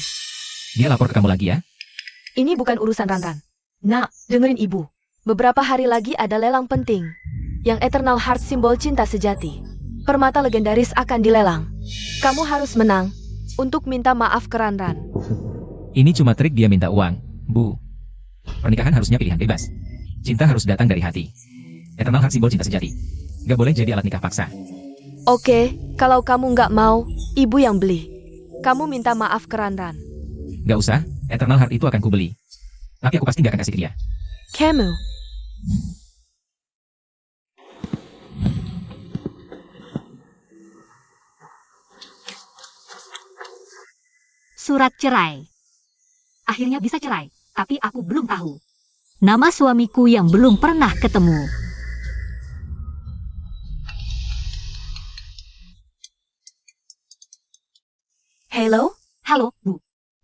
Dia lapor ke kamu lagi ya? Ini bukan urusan Ranran. Nak, dengerin ibu. Beberapa hari lagi ada lelang penting. Yang Eternal Heart simbol cinta sejati. Permata legendaris akan dilelang. Kamu harus menang untuk minta maaf ke Ranran. Ini cuma trik dia minta uang, Bu. Pernikahan harusnya pilihan bebas. Cinta harus datang dari hati. Eternal Heart simbol cinta sejati. Gak boleh jadi alat nikah paksa. Oke, kalau kamu nggak mau, ibu yang beli. Kamu minta maaf ke Ranran. Gak usah, Eternal Heart itu akan kubeli. Tapi aku pasti gak akan kasih ke dia. Kamu. Surat cerai. Akhirnya bisa cerai, tapi aku belum tahu nama suamiku yang belum pernah ketemu. Halo? Halo, Bu.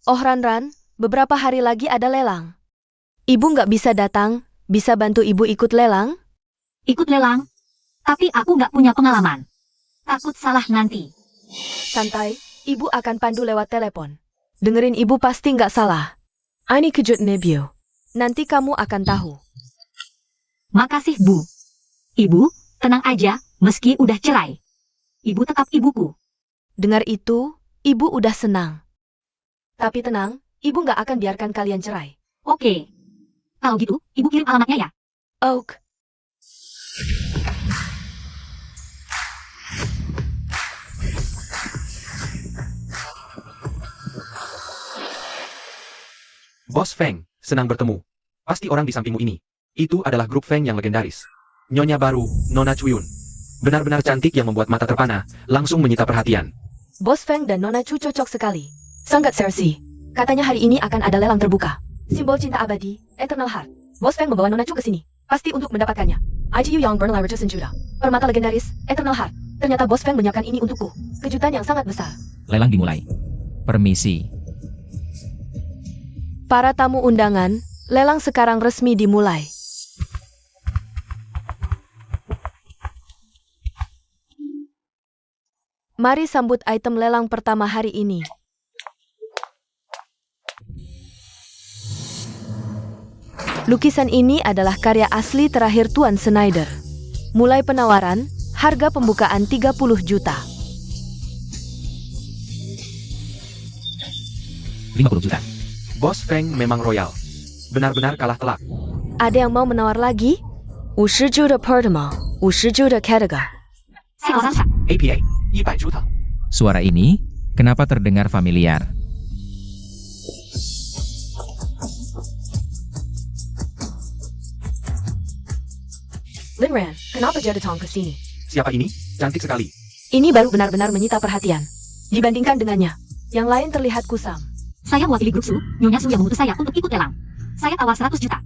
Oh Ranran, beberapa hari lagi ada lelang. Ibu nggak bisa datang, bisa bantu ibu ikut lelang? Ikut lelang? Tapi aku nggak punya pengalaman. Takut salah nanti. Santai, ibu akan pandu lewat telepon. Dengerin ibu pasti nggak salah. Ini kejut Nebio. Nanti kamu akan tahu. Makasih, Bu. Ibu, tenang aja, meski udah cerai. Ibu tetap ibuku. Dengar itu, ibu udah senang. Tapi tenang, ibu nggak akan biarkan kalian cerai. Oke. Kalau gitu, ibu kirim alamatnya ya. Oak. Bos Feng, senang bertemu. Pasti orang di sampingmu ini. Itu adalah grup Feng yang legendaris. Nyonya baru, Nona Chuyun. Benar-benar cantik yang membuat mata terpana, langsung menyita perhatian. Bos Feng dan Nona Chu cocok sekali. Sangat seksi. Katanya hari ini akan ada lelang terbuka. Simbol cinta abadi, Eternal Heart. Bos Feng membawa Nona Chu ke sini. Pasti untuk mendapatkannya. IGU yang bernilai ratusan juta. Permata legendaris, Eternal Heart. Ternyata Bos Feng menyiapkan ini untukku. Kejutan yang sangat besar. Lelang dimulai. Permisi. Para tamu undangan, lelang sekarang resmi dimulai. Mari sambut item lelang pertama hari ini. Lukisan ini adalah karya asli terakhir Tuan Schneider. Mulai penawaran, harga pembukaan 30 juta. 50 juta. Bos Feng memang royal. Benar-benar kalah telak. Ada yang mau menawar lagi? 50 juta pertama, 50 juta ketiga. Seorang APA, 100 juta. Suara ini, kenapa terdengar familiar? Linran, kenapa jadi datang ke sini? Siapa ini? Cantik sekali. Ini baru benar-benar menyita perhatian. Dibandingkan dengannya, yang lain terlihat kusam. Saya mewakili grup Su, Nyonya Su yang mengutus saya untuk ikut lelang. Saya tawar 100 juta.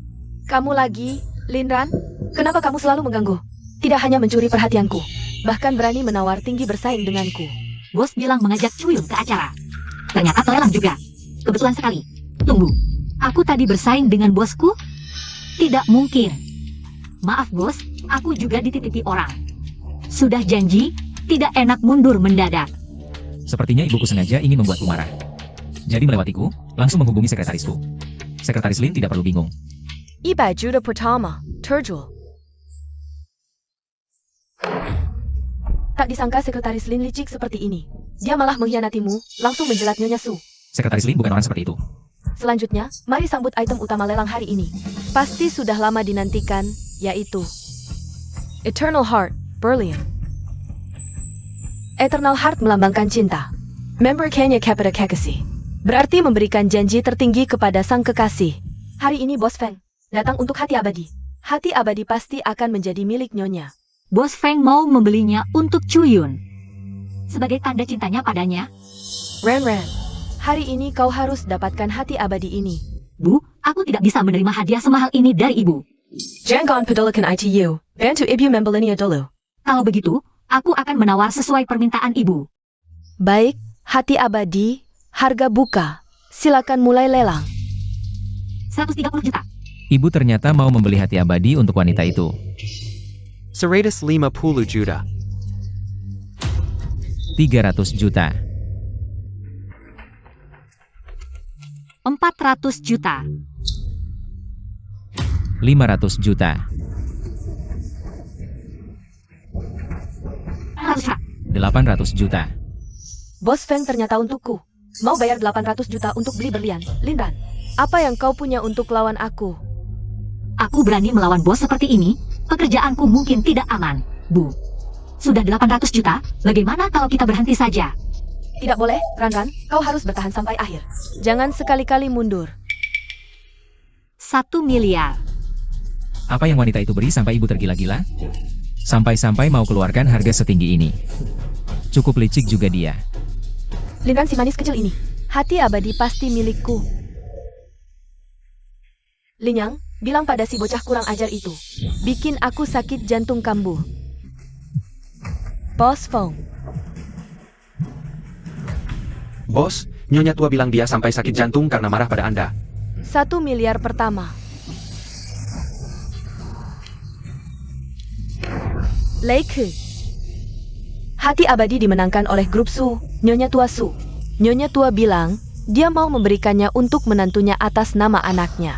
Kamu lagi, Linran? Kenapa kamu selalu mengganggu? Tidak hanya mencuri perhatianku, bahkan berani menawar tinggi bersaing denganku. Bos bilang mengajak Chuyun ke acara. Ternyata lelang juga. Kebetulan sekali. Tunggu, aku tadi bersaing dengan bosku? Tidak mungkin. Maaf bos, aku juga dititipi orang. Sudah janji, tidak enak mundur mendadak. Sepertinya ibuku sengaja ingin membuatku marah. Jadi melewatiku, langsung menghubungi sekretarisku. Sekretaris Lin tidak perlu bingung. 100 juta pertama, terjual. Tak disangka sekretaris Lin licik seperti ini. Dia malah mengkhianatimu, langsung menjelat Nyonya Su. Sekretaris Lin bukan orang seperti itu. Selanjutnya, mari sambut item utama lelang hari ini. Pasti sudah lama dinantikan, yaitu Eternal Heart, Berlian. Eternal Heart melambangkan cinta. Member Kenya Capita Kekasih. Berarti memberikan janji tertinggi kepada sang kekasih. Hari ini Bos Feng datang untuk hati abadi. Hati abadi pasti akan menjadi milik Nyonya. Bos Feng mau membelinya untuk Chuyun. Sebagai tanda cintanya padanya. Ran, hari ini kau harus dapatkan hati abadi ini. Bu, aku tidak bisa menerima hadiah semahal ini dari ibu. Jangan pedulakan ITU, bantu ibu membelinya dulu. Kalau begitu, aku akan menawar sesuai permintaan ibu. Baik, hati abadi, harga buka, Silakan mulai lelang. 130 juta. Ibu ternyata mau membeli hati abadi untuk wanita itu. 150 juta. 300 juta. 400 juta. 500 juta. 100 juta. 800 juta. Bos Feng ternyata untukku. Mau bayar 800 juta untuk beli berlian. Lindan, apa yang kau punya untuk lawan aku? Aku berani melawan bos seperti ini, pekerjaanku mungkin tidak aman. Bu, sudah 800 juta, bagaimana kalau kita berhenti saja? Tidak boleh, Ranran. Kau harus bertahan sampai akhir. Jangan sekali-kali mundur. 1 miliar. Apa yang wanita itu beri sampai ibu tergila-gila? Sampai-sampai mau keluarkan harga setinggi ini. Cukup licik juga dia. Lindan si manis kecil ini. Hati abadi pasti milikku. Linyang, bilang pada si bocah kurang ajar itu. Bikin aku sakit jantung kambuh. Bos Feng. Bos, Nyonya tua bilang dia sampai sakit jantung karena marah pada Anda. 1 miliar pertama. Leiku. Hati abadi dimenangkan oleh grup Su, Nyonya tua Su. Nyonya tua bilang, dia mau memberikannya untuk menantunya atas nama anaknya.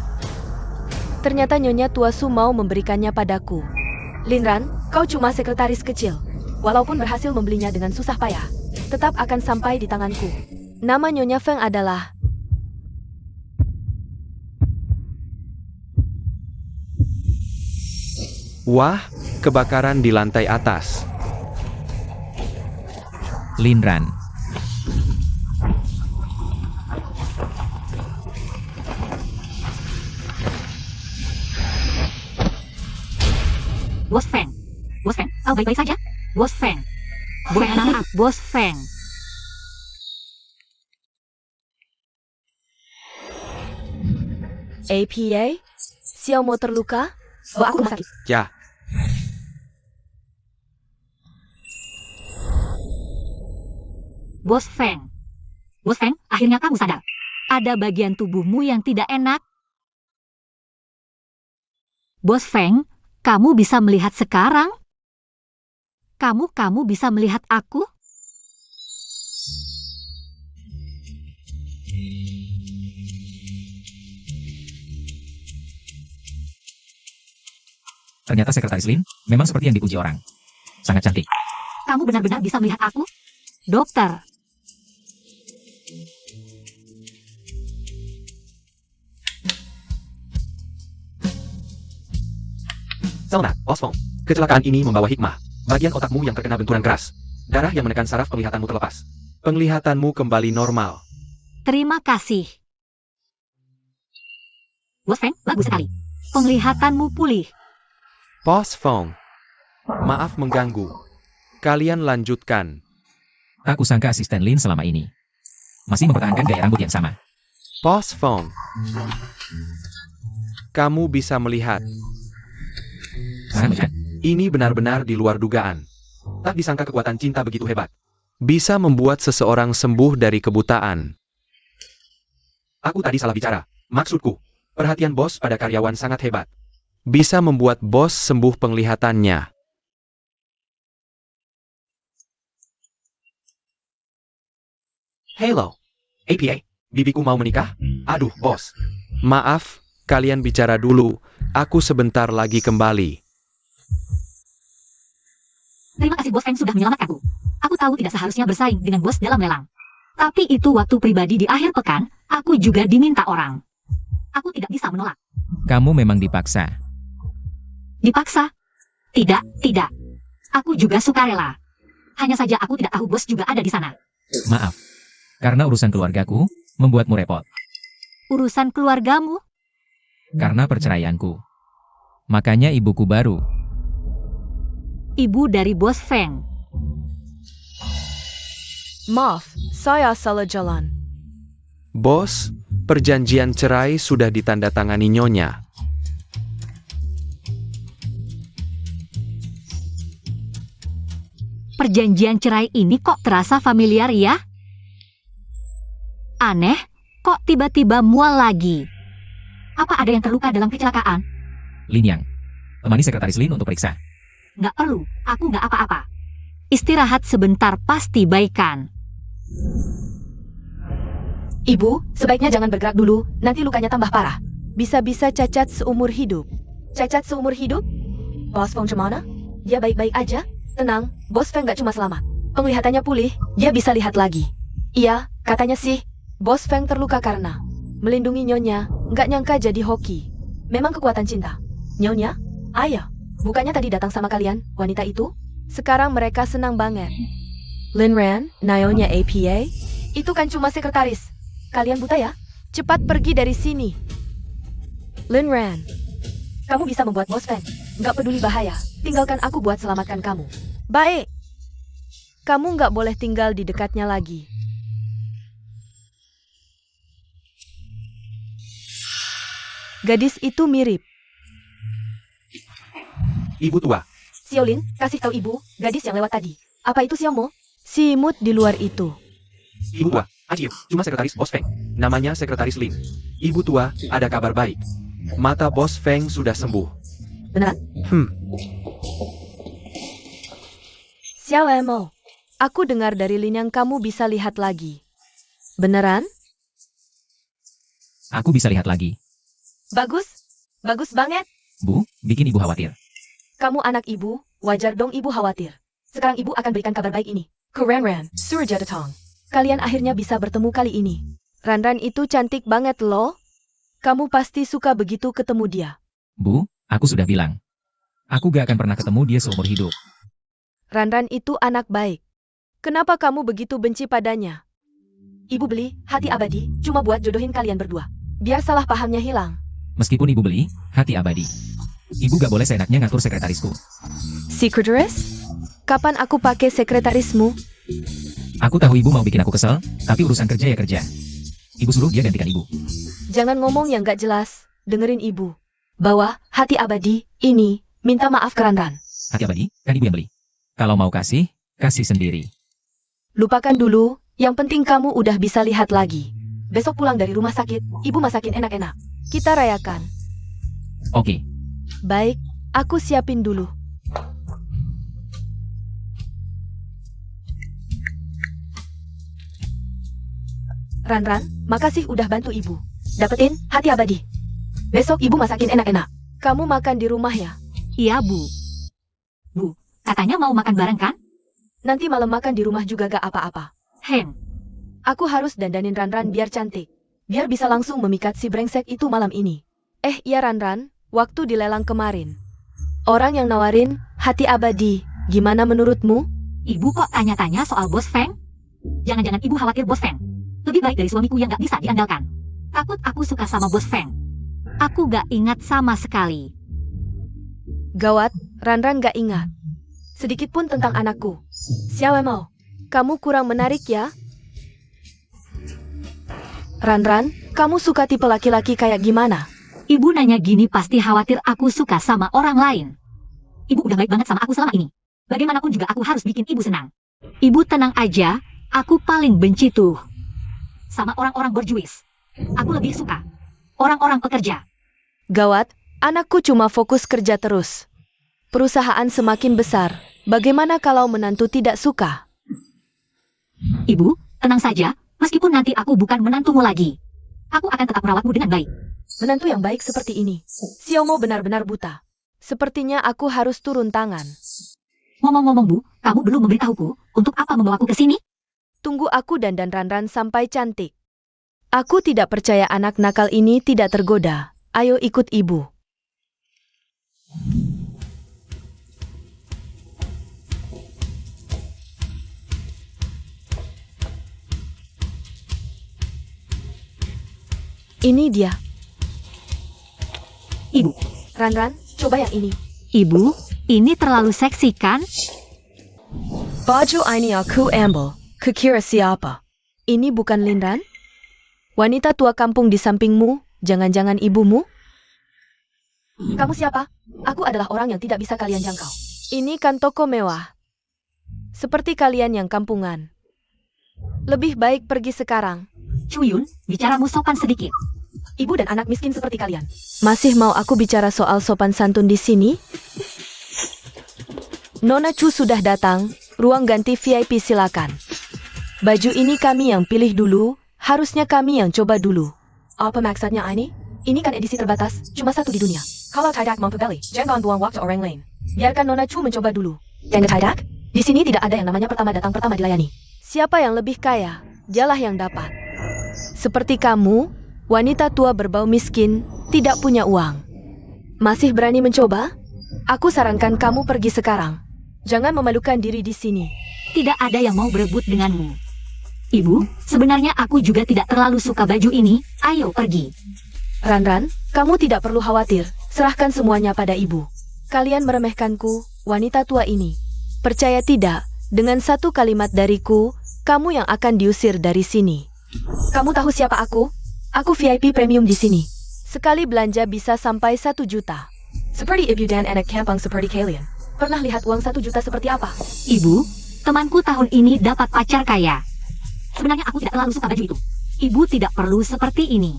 Ternyata Nyonya tua Su mau memberikannya padaku. Linran, kau cuma sekretaris kecil. Walaupun berhasil membelinya dengan susah payah, tetap akan sampai di tanganku. Nama Nyonya Feng adalah... Wah, kebakaran di lantai atas. Linran. Bos Feng. Bos Feng, kau baik-baik saja? Bos Feng. Bos Feng. APA? Xiaomo terluka? Bawa aku ke rumah sakit. Ya, Bos Feng. Bos Feng, akhirnya kamu sadar. Ada bagian tubuhmu yang tidak enak. Bos Feng, kamu bisa melihat sekarang? Kamu bisa melihat aku? Ternyata sekretaris Lin memang seperti yang dipuji orang. Sangat cantik. Kamu benar-benar bisa melihat aku? Dokter. Selamat, Bos Feng. Kecelakaan ini membawa hikmah. Bagian otakmu yang terkena benturan keras. Darah yang menekan saraf penglihatanmu terlepas. Penglihatanmu kembali normal. Terima kasih. Bos Feng, bagus sekali. Penglihatanmu pulih. Bos Feng. Maaf mengganggu. Kalian lanjutkan. Aku sangka asisten Lin selama ini masih mempertahankan gaya rambut yang sama. Bos Feng. Kamu bisa melihat. Sangat melihat. Ini benar-benar di luar dugaan. Tak disangka kekuatan cinta begitu hebat. Bisa membuat seseorang sembuh dari kebutaan. Aku tadi salah bicara. Maksudku, perhatian bos pada karyawan sangat hebat. Bisa membuat bos sembuh penglihatannya. Hello, APA, bibiku mau menikah? Aduh, bos. Maaf, kalian bicara dulu. Aku sebentar lagi kembali. Terima kasih Bos Feng sudah menyelamatkanku. Aku tahu tidak seharusnya bersaing dengan bos dalam lelang. Tapi itu waktu pribadi di akhir pekan, aku juga diminta orang. Aku tidak bisa menolak. Kamu memang dipaksa. Dipaksa? Tidak. Aku juga sukarela. Hanya saja aku tidak tahu bos juga ada di sana. Maaf. Karena urusan keluargaku membuatmu repot. Urusan keluargamu? Karena perceraianku. Makanya ibuku baru. Ibu dari Bos Feng. Maaf, saya salah jalan. Bos, perjanjian cerai sudah ditandatangani Nyonya. Perjanjian cerai ini kok terasa familiar ya? Aneh, kok tiba-tiba mual lagi? Apa ada yang terluka dalam kecelakaan? Lin Yang, temani sekretaris Lin untuk periksa. Nggak perlu, aku nggak apa-apa. Istirahat sebentar pasti baikan. Ibu, sebaiknya jangan bergerak dulu, nanti lukanya tambah parah. Bisa-bisa cacat seumur hidup. Cacat seumur hidup? Bos Feng cemana? Dia baik-baik aja? Tenang, Bos Feng nggak cuma selamat. Penglihatannya pulih, dia bisa lihat lagi. Iya, katanya sih, Bos Feng terluka karena melindungi Nyonya, nggak nyangka jadi hoki. Memang kekuatan cinta. Nyonya? Ayah, bukannya tadi datang sama kalian, wanita itu? Sekarang mereka senang banget. Lin Ran, Nyonya APA? Itu kan cuma sekretaris. Kalian buta ya? Cepat pergi dari sini. Lin Ran, kamu bisa membuat Bos Feng. Nggak peduli bahaya, tinggalkan aku buat selamatkan kamu. Baik. Kamu nggak boleh tinggal di dekatnya lagi. Gadis itu mirip. Ibu tua. Xiaolin, kasih tahu ibu, gadis yang lewat tadi. Apa itu Xiaomo? Si imut di luar itu. Ibu tua. Ayo, cuma sekretaris Bos Feng. Namanya sekretaris Lin. Ibu tua, ada kabar baik. Mata Bos Feng sudah sembuh. Beneran? Xiaomo, aku dengar dari Lin yang kamu bisa lihat lagi. Beneran? Aku bisa lihat lagi. Bagus. Bagus banget. Bu, bikin ibu khawatir. Kamu anak ibu, wajar dong ibu khawatir. Sekarang ibu akan berikan kabar baik ini. Ke Ran, Surjadatong. Kalian akhirnya bisa bertemu kali ini. Ran itu cantik banget loh. Kamu pasti suka begitu ketemu dia. Bu, aku sudah bilang. Aku gak akan pernah ketemu dia seumur hidup. Ran itu anak baik. Kenapa kamu begitu benci padanya? Ibu beli hati abadi cuma buat jodohin kalian berdua. Biar salah pahamnya hilang. Meskipun ibu beli hati abadi, ibu gak boleh seenaknya ngatur sekretarisku. Sekretaris? Kapan aku pakai sekretarismu? Aku tahu ibu mau bikin aku kesel, tapi urusan kerja ya kerja. Ibu suruh dia gantikan ibu. Jangan ngomong yang gak jelas. Dengerin ibu. Bawa hati abadi ini, minta maaf ke Ran. Hati abadi, kan ibu yang beli. Kalau mau kasih, kasih sendiri. Lupakan dulu, yang penting kamu udah bisa lihat lagi. Besok pulang dari rumah sakit, ibu masakin enak-enak. Kita rayakan. Oke. Baik, aku siapin dulu. Ran, makasih udah bantu ibu. Dapetin hati abadi. Besok ibu masakin enak-enak. Kamu makan di rumah ya? Iya, Bu. Bu, katanya mau makan bareng kan? Nanti malam makan di rumah juga gak apa-apa. Hen, Aku harus dandanin Ran biar cantik. Biar bisa langsung memikat si brengsek itu malam ini. Iya Ran, waktu di lelang kemarin. Orang yang nawarin hati abadi, gimana menurutmu? Ibu kok tanya-tanya soal Bos Feng? Jangan-jangan ibu khawatir Bos Feng. Lebih baik dari suamiku yang gak bisa diandalkan. Takut aku suka sama Bos Feng. Aku gak ingat sama sekali. Gawat, Ran gak ingat. Sedikit pun tentang anakku. Xiaomo, kamu kurang menarik ya? Ran, kamu suka tipe laki-laki kayak gimana? Ibu nanya gini pasti khawatir aku suka sama orang lain. Ibu udah baik banget sama aku selama ini. Bagaimanapun juga aku harus bikin ibu senang. Ibu tenang aja, aku paling benci tuh sama orang-orang berjuis. Aku lebih suka orang-orang pekerja. Gawat, anakku cuma fokus kerja terus. Perusahaan semakin besar. Bagaimana kalau menantu tidak suka? Ibu, tenang saja, meskipun nanti aku bukan menantumu lagi. Aku akan tetap merawatmu dengan baik. Menantu yang baik seperti ini. Xiaomo benar-benar buta. Sepertinya aku harus turun tangan. Ngomong-ngomong Bu, kamu belum memberitahuku untuk apa membawaku ke sini? Tunggu aku dan Ran sampai cantik. Aku tidak percaya anak nakal ini tidak tergoda. Ayo ikut ibu. Ini dia. Ibu. Ran, coba yang ini. Ibu, ini terlalu seksi kan? Baju ini aku ambil. Kukira siapa? Ini bukan Lin Ran? Wanita tua kampung di sampingmu, jangan-jangan ibumu? Kamu siapa? Aku adalah orang yang tidak bisa kalian jangkau. Ini kan toko mewah. Seperti kalian yang kampungan. Lebih baik pergi sekarang. Chuyun, bicaramu sopan sedikit. Ibu dan anak miskin seperti kalian. Masih mau aku bicara soal sopan santun di sini? Nona Chu sudah datang, ruang ganti VIP silakan. Baju ini kami yang pilih dulu, harusnya kami yang coba dulu. Apa maksudnya ini? Ini kan edisi terbatas, cuma satu di dunia. Kalau tidak membeli, jangan buang waktu orang lain. Biarkan Nona Chu mencoba dulu. Yang tidak? Di sini tidak ada yang namanya pertama datang pertama dilayani. Siapa yang lebih kaya, dialah yang dapat. Seperti kamu, wanita tua berbau miskin, tidak punya uang. Masih berani mencoba? Aku sarankan kamu pergi sekarang. Jangan memalukan diri di sini. Tidak ada yang mau berebut denganmu. Ibu, sebenarnya aku juga tidak terlalu suka baju ini. Ayo pergi. Ran, kamu tidak perlu khawatir. Serahkan semuanya pada ibu. Kalian meremehkanku, wanita tua ini. Percaya tidak, dengan satu kalimat dariku, kamu yang akan diusir dari sini. Kamu tahu siapa aku? Aku VIP premium di sini. Sekali belanja bisa sampai 1 juta. Seperti ibu dan anak kampung seperti kalian. Pernah lihat uang 1 juta seperti apa? Ibu, temanku tahun ini dapat pacar kaya. Sebenarnya aku tidak terlalu suka baju itu. Ibu tidak perlu seperti ini.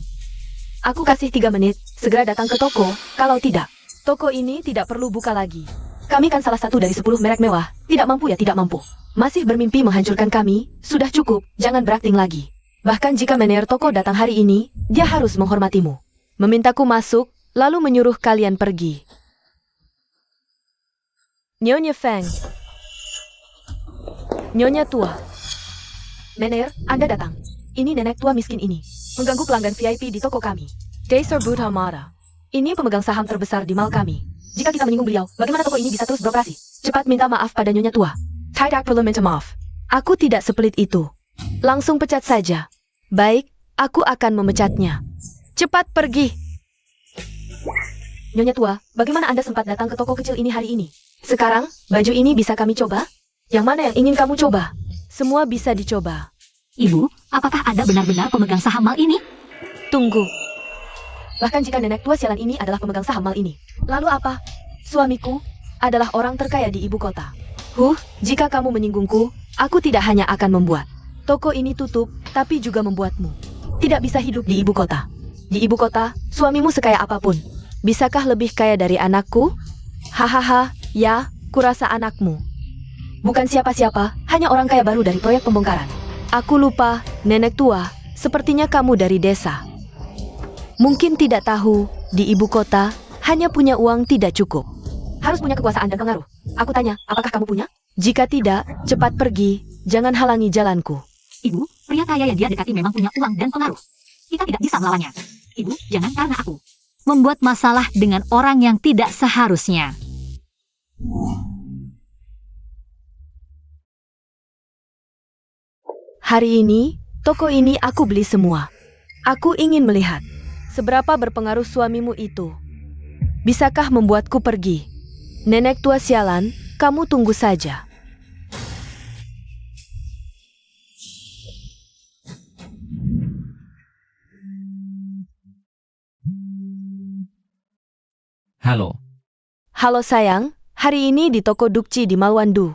Aku kasih 3 menit, segera datang ke toko, kalau tidak, toko ini tidak perlu buka lagi. Kami kan salah satu dari 10 merek mewah, tidak mampu ya tidak mampu. Masih bermimpi menghancurkan kami, sudah cukup, jangan berakting lagi. Bahkan jika manajer toko datang hari ini, dia harus menghormatimu. Memintaku masuk, lalu menyuruh kalian pergi. Nyonya Feng. Nyonya tua. Manajer, Anda datang. Ini nenek tua miskin ini. Mengganggu pelanggan VIP di toko kami. Dasar Buddha Mara. Ini pemegang saham terbesar di mal kami. Jika kita menyinggung beliau, bagaimana toko ini bisa terus beroperasi? Cepat minta maaf pada Nyonya tua. Tidak perlu minta maaf. Aku tidak sepelit itu. Langsung pecat saja. Baik, aku akan memecatnya. Cepat pergi. Nyonya tua, bagaimana Anda sempat datang ke toko kecil ini hari ini? Sekarang, baju ini bisa kami coba? Yang mana yang ingin kamu coba? Semua bisa dicoba. Ibu, apakah Anda benar-benar pemegang saham mal ini? Tunggu. Bahkan jika nenek tua sialan ini adalah pemegang saham mal ini. Lalu apa? Suamiku adalah orang terkaya di ibu kota. Jika kamu menyinggungku, aku tidak hanya akan membuat toko ini tutup, tapi juga membuatmu tidak bisa hidup di ibu kota. Di ibu kota, suamimu sekaya apapun. Bisakah lebih kaya dari anakku? Hahaha, ya, kurasa anakmu. Bukan siapa-siapa, hanya orang kaya baru dari proyek pembongkaran. Aku lupa, nenek tua, sepertinya kamu dari desa. Mungkin tidak tahu, di ibu kota, hanya punya uang tidak cukup. Harus punya kekuasaan dan pengaruh. Aku tanya, apakah kamu punya? Jika tidak, cepat pergi, jangan halangi jalanku. Ibu, pria kaya yang dia dekati memang punya uang dan pengaruh. Kita tidak bisa melawannya. Ibu, jangan karena aku membuat masalah dengan orang yang tidak seharusnya. Hari ini, toko ini aku beli semua. Aku ingin melihat seberapa berpengaruh suamimu itu. Bisakah membuatku pergi? Nenek tua sialan, kamu tunggu saja. Halo, Halo sayang, hari ini di toko Dukci di Malwandu.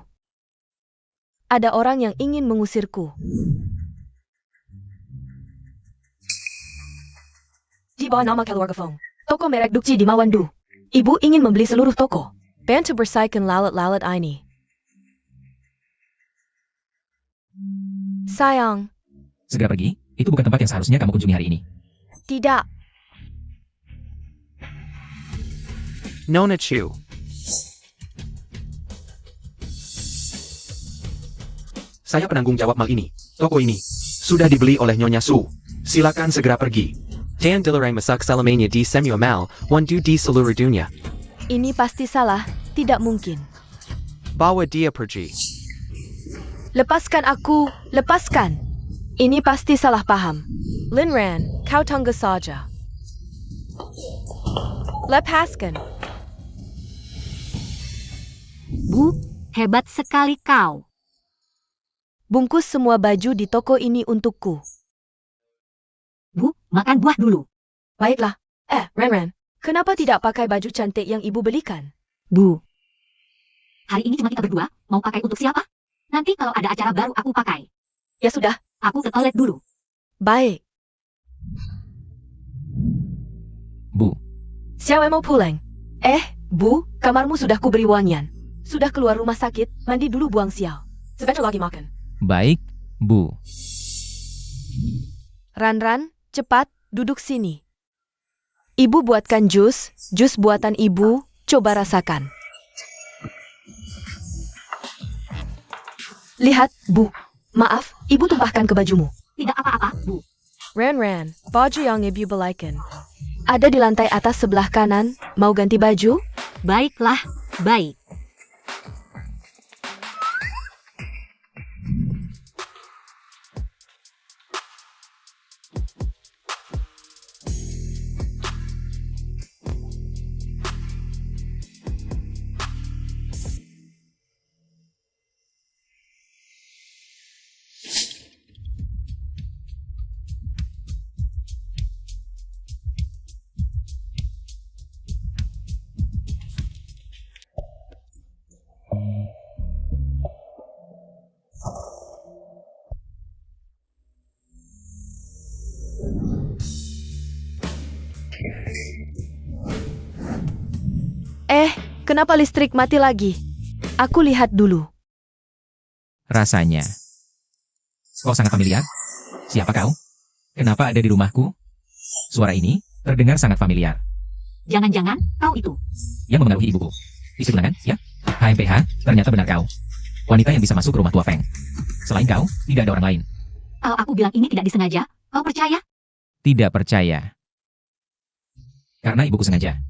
Ada orang yang ingin mengusirku. Di bawah nama keluarga Fong. Toko merek Dukci di Malwandu. Ibu ingin membeli seluruh toko. Bantu bersihkan lalat-lalat ini. Sayang, segera pergi. Itu bukan tempat yang seharusnya kamu kunjungi hari ini. tidak. Nona Chu. Saya penanggung jawab mal ini. Toko ini sudah dibeli oleh Nyonya Su. Silakan segera pergi. Dan dilarang masak selamanya di semua mal, wandu di seluruh dunia. Ini pasti salah, tidak mungkin. Bawa dia pergi. Lepaskan aku, lepaskan. Ini pasti salah paham. Linran, kau tunggu saja. Lepaskan. Bu, hebat sekali kau. Bungkus semua baju di toko ini untukku. Bu, makan buah dulu. Baiklah. Ren, kenapa tidak pakai baju cantik yang ibu belikan? Bu, hari ini cuma kita berdua, mau pakai untuk siapa? Nanti kalau ada acara baru aku pakai. Ya sudah, Aku ke toilet dulu. Baik. Bu, Xiao mau pulang. Bu, kamarmu sudah kuberi wangian. Sudah keluar rumah sakit, mandi dulu buang Xiao. Sebentar lagi makan. baik, Bu. Ran, cepat, duduk sini. Ibu buatkan jus buatan ibu, coba rasakan. Lihat, Bu. Maaf, ibu tumpahkan ke bajumu. Tidak apa-apa, Bu. Ran, baju yang ibu belikan. Ada di lantai atas sebelah kanan, mau ganti baju? Baiklah, baik. Kenapa listrik mati lagi? Aku lihat dulu. Rasanya. Kok sangat familiar? Siapa kau? Kenapa ada di rumahku? Suara ini terdengar sangat familiar. Jangan-jangan kau itu. Yang memengaruhi ibuku. Istri tunangan, ya? HMPH, ternyata benar kau. Wanita yang bisa masuk ke rumah tua Feng. Selain kau, tidak ada orang lain. Kalau aku bilang ini tidak disengaja, kau percaya? Tidak percaya. Karena ibuku sengaja.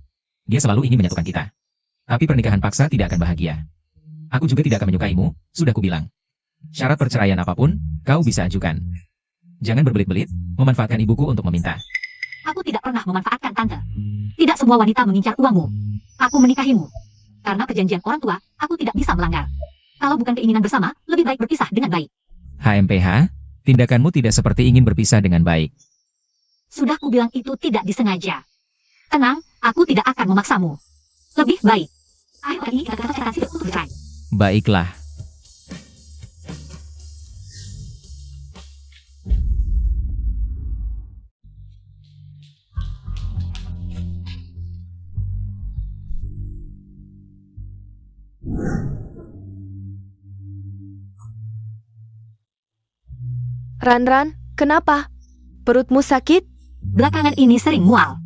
Dia selalu ingin menyatukan kita. Tapi pernikahan paksa tidak akan bahagia. Aku juga tidak akan menyukaimu, sudah kubilang. Syarat perceraian apapun, kau bisa ajukan. Jangan berbelit-belit, memanfaatkan ibuku untuk meminta. Aku tidak pernah memanfaatkan tante. Tidak semua wanita mengincar uangmu. Aku menikahimu. Karena perjanjian orang tua, aku tidak bisa melanggar. Kalau bukan keinginan bersama, lebih baik berpisah dengan baik. HMPH, tindakanmu tidak seperti ingin berpisah dengan baik. Sudah kubilang itu tidak disengaja. Tenang, aku tidak akan memaksamu. Lebih baik. Ayo hari ini kita ke konsultasi untuk bercerai. Baiklah. Ran, kenapa? Perutmu sakit? Belakangan ini sering mual.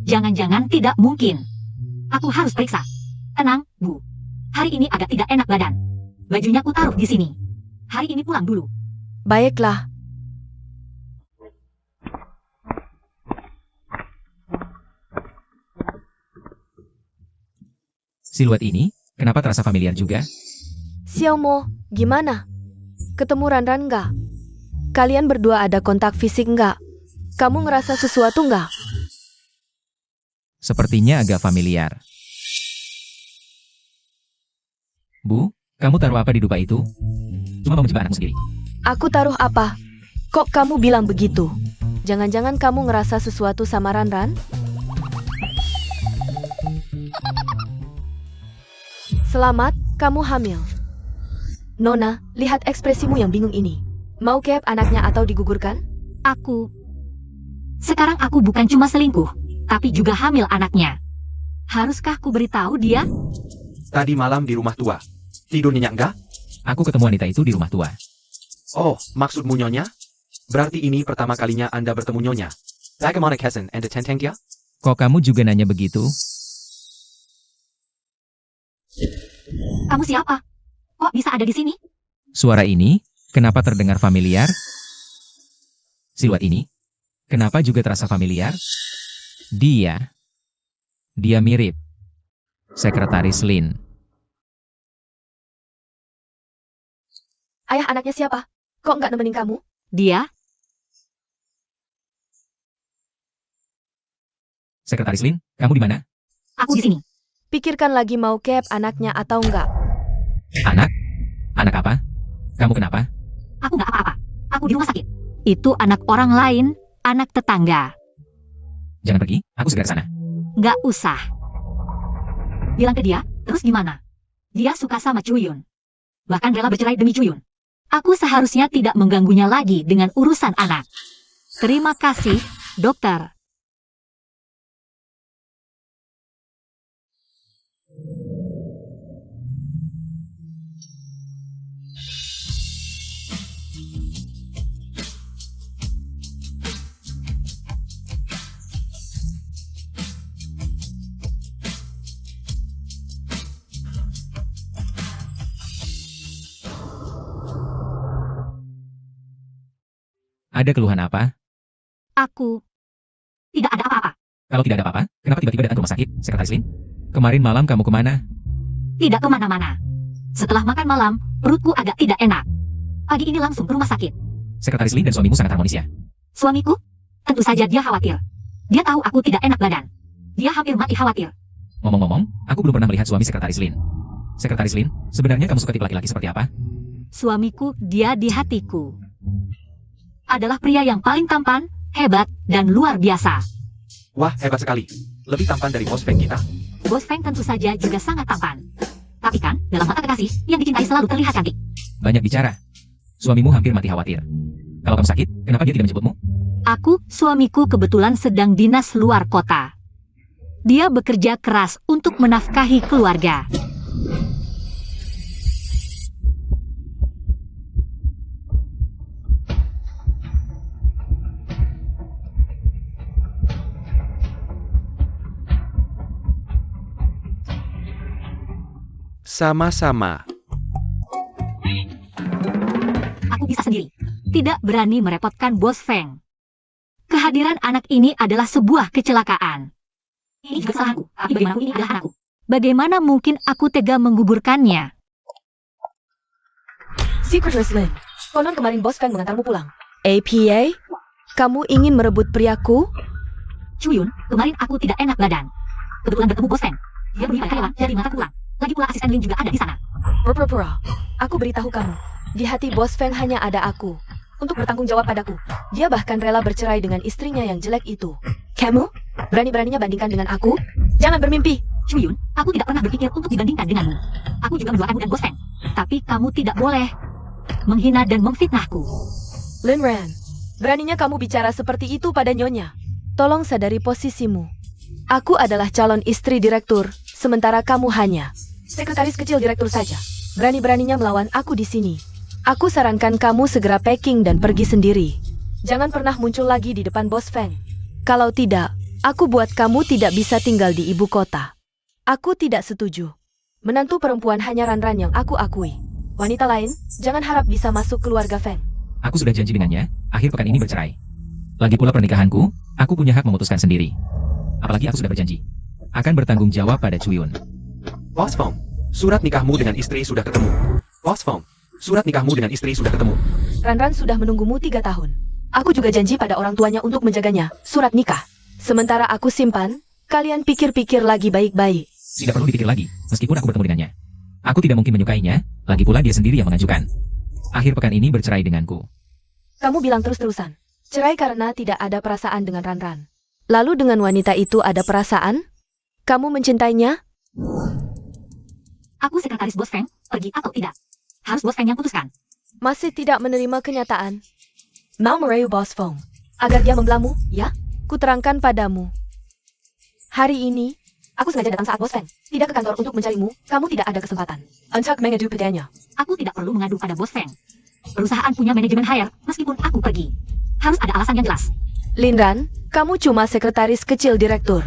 Jangan-jangan tidak mungkin. Aku harus periksa. Tenang, Bu. Hari ini agak tidak enak badan. Bajunya ku taruh di sini. Hari ini pulang dulu. Baiklah. Siluet ini, kenapa terasa familiar juga? Xiaomo, gimana? Ketemu Ran nggak? Kalian berdua ada kontak fisik nggak? Kamu ngerasa sesuatu nggak? Sepertinya agak familiar. Bu, kamu taruh apa di dupa itu? Cuma mau menjebak anakmu sendiri. Aku taruh apa? Kok kamu bilang begitu? Jangan-jangan kamu ngerasa sesuatu sama Ran? Selamat, kamu hamil. Nona, lihat ekspresimu yang bingung ini. Mau keep anaknya atau digugurkan? Sekarang aku bukan cuma selingkuh, tapi juga hamil anaknya. Haruskah ku beritahu dia? Tadi malam di rumah tua. Tidur nyenyak enggak? Aku ketemu wanita itu di rumah tua. Oh, maksudmu Nyonya? Berarti ini pertama kalinya Anda bertemu Nyonya. Bagaimana kesan Anda tentang dia? Kok kamu juga nanya begitu? Kamu siapa? Kok bisa ada di sini? Suara ini, kenapa terdengar familiar? Siluet ini, kenapa juga terasa familiar? Dia mirip. Sekretaris Lin. Ayah anaknya siapa? Kok nggak nemenin kamu? Dia? Sekretaris Lin, kamu di mana? Aku di sini. Pikirkan lagi mau keep anaknya atau enggak. Anak? Anak apa? Kamu kenapa? Aku nggak apa-apa. Aku di rumah sakit. Itu anak orang lain, anak tetangga. Jangan pergi, aku segera ke sana. Nggak usah. Bilang ke dia, terus gimana? Dia suka sama Cuyun. Bahkan rela bercerai demi Cuyun. Aku seharusnya tidak mengganggunya lagi dengan urusan anak. Terima kasih, dokter. Ada keluhan apa? Aku tidak ada apa-apa. Kalau tidak ada apa-apa, kenapa tiba-tiba datang ke rumah sakit, Sekretaris Lin? Kemarin malam kamu kemana? Tidak kemana-mana. Setelah makan malam, perutku agak tidak enak. Pagi ini langsung ke rumah sakit. Sekretaris Lin dan suamimu sangat harmonis ya? Suamiku? Tentu saja dia khawatir. Dia tahu aku tidak enak badan. Dia hampir mati khawatir. Ngomong-ngomong, aku belum pernah melihat suami Sekretaris Lin. Sekretaris Lin, sebenarnya kamu suka tipe laki-laki seperti apa? Suamiku, dia di hatiku. Adalah pria yang paling tampan, hebat, dan luar biasa. Wah, hebat sekali. Lebih tampan dari bos Feng kita. Bos Feng tentu saja juga sangat tampan. Tapi kan, dalam mata kekasih, yang dicintai selalu terlihat cantik. Banyak bicara. Suamimu hampir mati khawatir. Kalau kamu sakit, kenapa dia tidak menjemputmu? Suamiku kebetulan sedang dinas luar kota. Dia bekerja keras untuk menafkahi keluarga. Sama-sama. Aku bisa sendiri. Tidak berani merepotkan Bos Feng. Kehadiran anak ini adalah sebuah kecelakaan. Ini juga salahku, tapi bagaimanapun ini adalah anakku. Bagaimana mungkin aku tega menggugurkannya? Secretary Lin, konon kemarin Bos Feng mengantarmu pulang. APA? Kamu ingin merebut priaku? Chuyun, kemarin aku tidak enak badan. Kebetulan bertemu Bos Feng. Dia beri karyawan dari mata pulang. Lagi pula asisten Lin juga ada di sana. Pura-pura. Aku beritahu kamu. Di hati Bos Feng hanya ada aku. Untuk bertanggung jawab padaku. Dia bahkan rela bercerai dengan istrinya yang jelek itu. Kamu? Berani-beraninya bandingkan dengan aku? Jangan bermimpi. Chuyun, aku tidak pernah berpikir untuk dibandingkan denganmu. Aku juga mendoakanmu dan Bos Feng. Tapi kamu tidak boleh menghina dan memfitnahku. Lin Ran, beraninya kamu bicara seperti itu pada Nyonya. Tolong sadari posisimu. Aku adalah calon istri direktur, sementara kamu hanya sekretaris kecil direktur saja. Berani-beraninya melawan aku di sini. Aku sarankan kamu segera packing dan pergi sendiri. Jangan pernah muncul lagi di depan Bos Feng. Kalau tidak, aku buat kamu tidak bisa tinggal di ibu kota. Aku tidak setuju. Menantu perempuan hanya Ran-Ran yang aku akui. Wanita lain, jangan harap bisa masuk keluarga Feng. Aku sudah janji dengannya, akhir pekan ini bercerai. Lagi pula pernikahanku, aku punya hak memutuskan sendiri. Apalagi aku sudah berjanji akan bertanggung jawab pada Chuyun. Bos Feng, surat nikahmu dengan istri sudah ketemu. Bos Feng, surat nikahmu dengan istri sudah ketemu. Ran-Ran sudah menunggumu 3 tahun. Aku juga janji pada orang tuanya untuk menjaganya, surat nikah. Sementara aku simpan, kalian pikir-pikir lagi baik-baik. Tidak perlu dipikir lagi, meskipun aku bertemu dengannya. Aku tidak mungkin menyukainya, lagi pula dia sendiri yang mengajukan. Akhir pekan ini bercerai denganku. Kamu bilang terus-terusan. Cerai karena tidak ada perasaan dengan Ran-Ran. Lalu dengan wanita itu ada perasaan? Kamu mencintainya? Aku sekretaris Bos Feng, pergi atau tidak? Harus Bos Feng yang putuskan. Masih tidak menerima kenyataan. Mau merayu Bos Feng agar dia membelamu, ya? Kuterangkan padamu. Hari ini, aku sengaja datang saat Bos Feng tidak ke kantor untuk mencarimu. Kamu tidak ada kesempatan untuk mengadu padanya. Aku tidak perlu mengadu pada Bos Feng. Perusahaan punya manajemen hire, meskipun aku pergi. Harus ada alasan yang jelas. Lin Ran, kamu cuma sekretaris kecil direktur.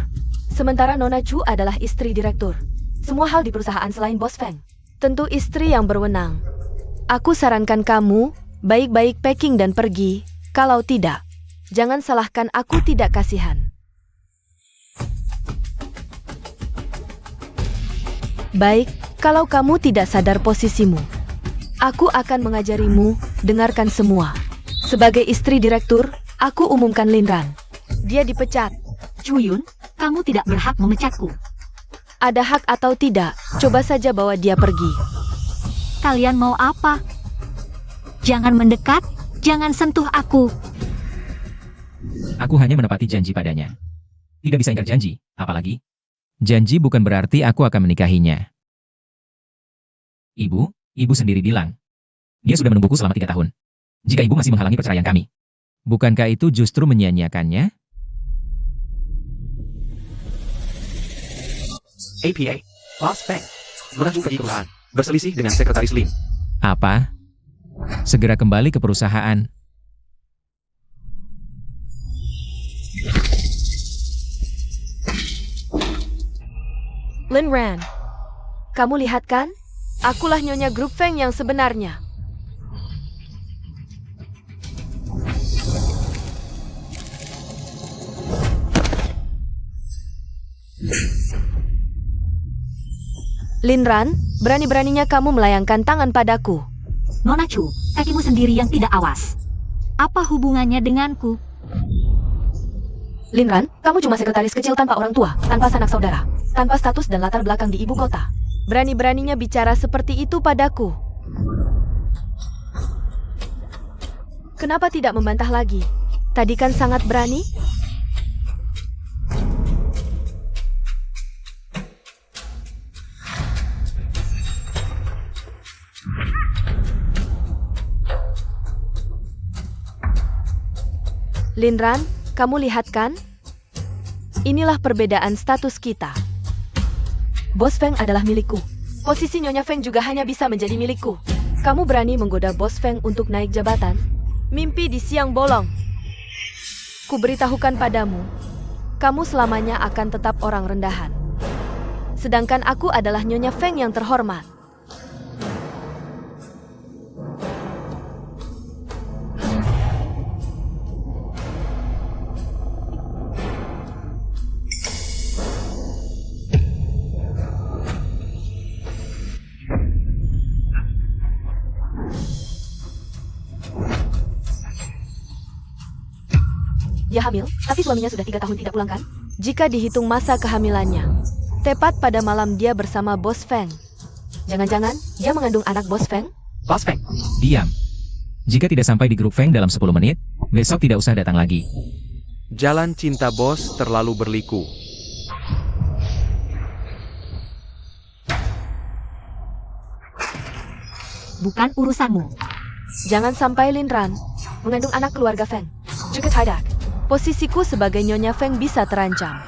Sementara Nona Chu adalah istri direktur. Semua hal di perusahaan selain Bos Feng. Tentu istri yang berwenang. Aku sarankan kamu, baik-baik packing dan pergi. Kalau tidak, jangan salahkan aku tidak kasihan. Baik, kalau kamu tidak sadar posisimu, aku akan mengajarimu, dengarkan semua. Sebagai istri direktur, aku umumkan Lin Ran. Dia dipecat. Chuyun, kamu tidak berhak memecatku. Ada hak atau tidak, coba saja bawa dia pergi. Kalian mau apa? Jangan mendekat, jangan sentuh aku. Aku hanya menepati janji padanya. Tidak bisa ingkar janji, apalagi. Janji bukan berarti aku akan menikahinya. Ibu sendiri bilang. Dia sudah menungguku selama 3 tahun. Jika ibu masih menghalangi perceraian kami, Bukankah itu justru menyia-nyiakannya? APA, Boss Feng, mengacu pergi perusahaan, berselisih dengan Sekretaris Lin. Apa? Segera kembali ke perusahaan. Lin Ran, kamu lihat kan? Akulah Nyonya Grup Feng yang sebenarnya. Lin Ran, berani-beraninya kamu melayangkan tangan padaku. Nona Chu, kakimu sendiri yang tidak awas. Apa hubungannya denganku? Lin Ran, kamu cuma sekretaris kecil tanpa orang tua, tanpa sanak saudara, tanpa status dan latar belakang di ibu kota. Berani-beraninya bicara seperti itu padaku. Kenapa tidak membantah lagi? Tadi kan sangat berani. Lin Ran, kamu lihat kan? Inilah perbedaan status kita. Bos Feng adalah milikku. Posisi Nyonya Feng juga hanya bisa menjadi milikku. Kamu berani menggoda Bos Feng untuk naik jabatan? Mimpi di siang bolong. Kuberitahukan padamu, kamu selamanya akan tetap orang rendahan. Sedangkan aku adalah Nyonya Feng yang terhormat. Dia hamil, tapi suaminya sudah 3 tahun tidak pulang kan? Jika dihitung masa kehamilannya, tepat pada malam dia bersama Bos Feng. Jangan-jangan dia mengandung anak Bos Feng? Boss Feng, Diam. Jika tidak sampai di grup Feng dalam 10 menit, besok tidak usah datang lagi. jalan cinta bos terlalu berliku. Bukan urusanmu. Jangan sampai Lin Ran mengandung anak keluarga Feng. Juga tidak. Posisiku sebagai Nyonya Feng bisa terancam.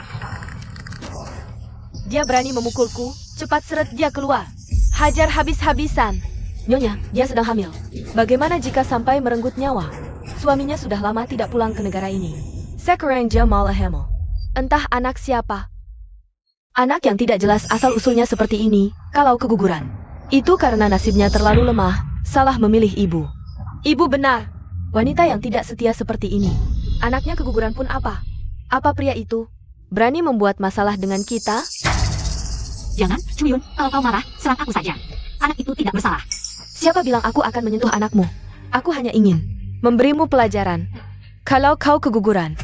Dia berani memukulku, cepat seret dia keluar. Hajar habis-habisan. Nyonya, dia sedang hamil. Bagaimana jika sampai merenggut nyawa? Suaminya sudah lama tidak pulang ke negara ini. Sekarang dia malah hamil. Entah anak siapa. Anak yang tidak jelas asal-usulnya seperti ini, kalau keguguran. Itu karena nasibnya terlalu lemah, salah memilih ibu. Ibu benar. Wanita yang tidak setia seperti ini. Anaknya keguguran pun apa? Apa pria itu berani membuat masalah dengan kita? Jangan, Chuyun, kalau kau marah, serang aku saja. Anak itu tidak bersalah. Siapa bilang aku akan menyentuh anakmu? Aku hanya ingin memberimu pelajaran. Kalau kau keguguran,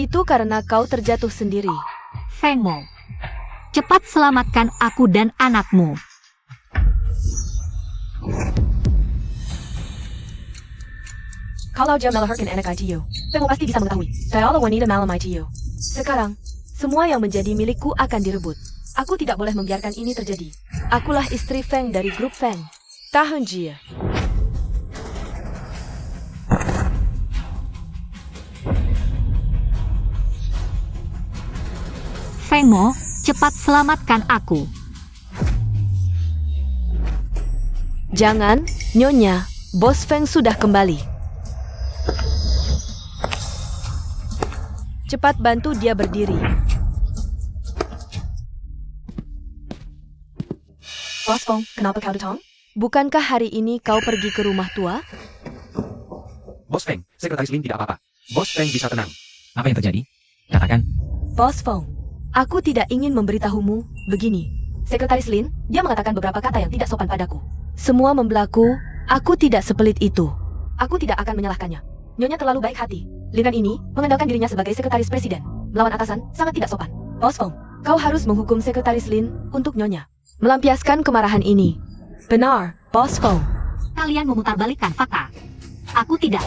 itu karena kau terjatuh sendiri. Feng Mo, cepat selamatkan aku dan anakmu. Kalau dia melahirkan anak ITU, kamu pasti bisa mengetahui. Kalau wanita malam ITU. Sekarang, semua yang menjadi milikku akan direbut. Aku tidak boleh membiarkan ini terjadi. Akulah istri Feng dari grup Feng. Tahun Jia. Feng Mo, cepat selamatkan aku. Jangan, Nyonya. Bos Feng sudah kembali. Cepat bantu dia berdiri. Bos Feng, kenapa kau datang? Bukankah hari ini kau pergi ke rumah tua? Bos Feng, Sekretaris Lin tidak apa-apa. Bos Feng bisa tenang. Apa yang terjadi? Katakan. Bos Feng, aku tidak ingin memberitahumu begini. Sekretaris Lin, dia mengatakan beberapa kata yang tidak sopan padaku. Semua membelaku, aku tidak sepelit itu. Aku tidak akan menyalahkannya. Nyonya terlalu baik hati. Linan ini mengandalkan dirinya sebagai sekretaris presiden. Melawan atasan sangat tidak sopan. Bos Feng, kau harus menghukum Sekretaris Lin untuk Nyonya melampiaskan kemarahan ini. Benar, Bos Feng. Kalian memutarbalikkan fakta. Aku tidak.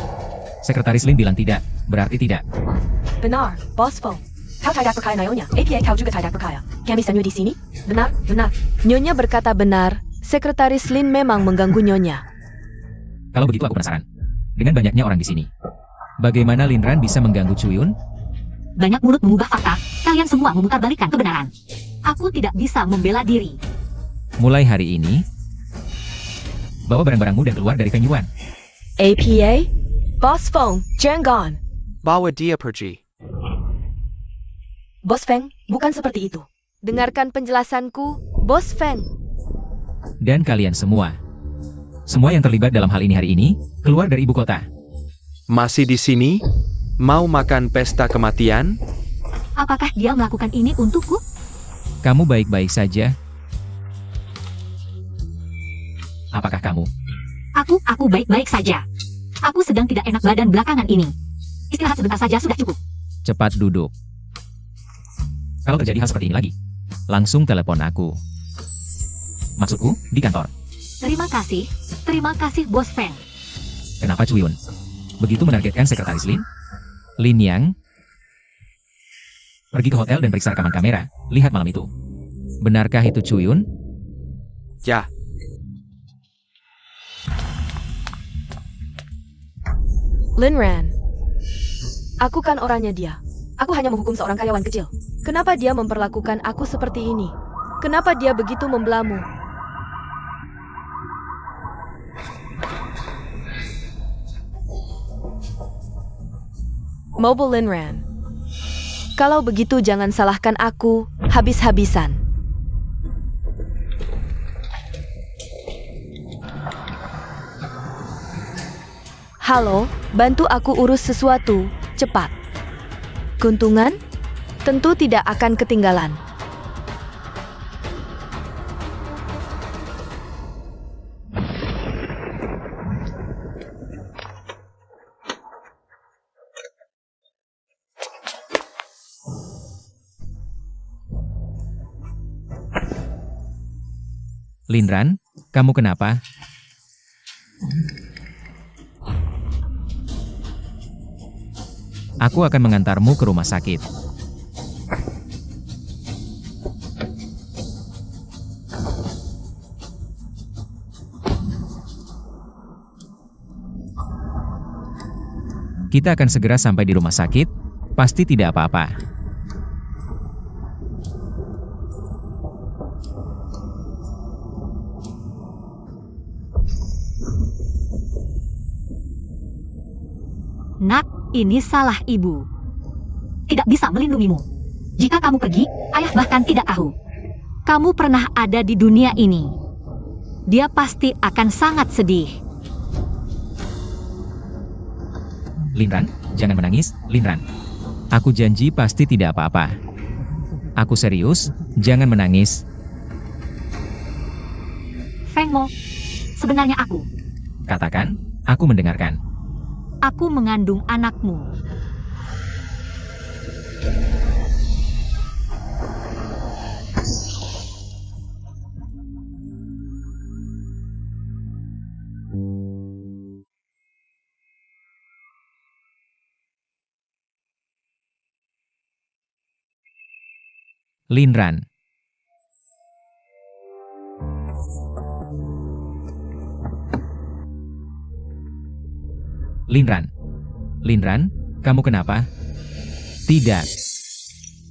Sekretaris Lin bilang tidak, berarti tidak. Benar, Bos Feng. Kau tidak percaya Nyonya. APA kau juga tidak percaya. Kami bisa di sini? Benar, benar. Nyonya berkata benar. Sekretaris Lin memang mengganggu Nyonya. Kalau begitu aku penasaran. Dengan banyaknya orang di sini, Bagaimana Linran bisa mengganggu Cuyun? Banyak mulut mengubah fakta, kalian semua memutarbalikkan kebenaran. Aku tidak bisa membela diri. Mulai hari ini, bawa barang-barangmu dan keluar dari Feng Yuan. APA? Boss Feng, jangan. Bawa dia pergi. Bos Feng, bukan seperti itu. Dengarkan penjelasanku, Bos Feng. Dan kalian semua yang terlibat dalam hal ini hari ini, keluar dari ibu kota. Masih di sini? Mau makan pesta kematian? Apakah dia melakukan ini untukku? Kamu baik-baik saja? Apakah kamu? Aku baik-baik saja. Aku sedang tidak enak badan belakangan ini. Istirahat sebentar saja sudah cukup. Cepat duduk. Kalau terjadi hal seperti ini lagi, langsung telepon aku. Maksudku, di kantor. Terima kasih Bos Feng. Kenapa Cuyun begitu menargetkan sekretaris Lin? Lin Yang pergi ke hotel dan periksa rekaman kamera. Lihat malam itu. Benarkah itu Cuyun? Ya. Linran. Aku kan orangnya dia. Aku hanya menghukum seorang karyawan kecil. Kenapa dia memperlakukan aku seperti ini? Kenapa dia begitu membelamu? Mobile Linran. Kalau begitu jangan salahkan aku habis-habisan. Halo, bantu aku urus sesuatu, cepat. Keuntungan? Tentu tidak akan ketinggalan. Linran, kamu kenapa? Aku akan mengantarmu ke rumah sakit. Kita akan segera sampai di rumah sakit, pasti tidak apa-apa. Nak, ini salah ibu. Tidak bisa melindungimu. Jika kamu pergi, ayah bahkan tidak tahu. Kamu pernah ada di dunia ini. Dia pasti akan sangat sedih. Linran, jangan menangis, Linran. Aku janji pasti tidak apa-apa. Aku serius, jangan menangis. Feng Mo, sebenarnya aku. Katakan, aku mendengarkan. Aku mengandung anakmu. Linran. Linran. Linran, kamu kenapa? Tidak.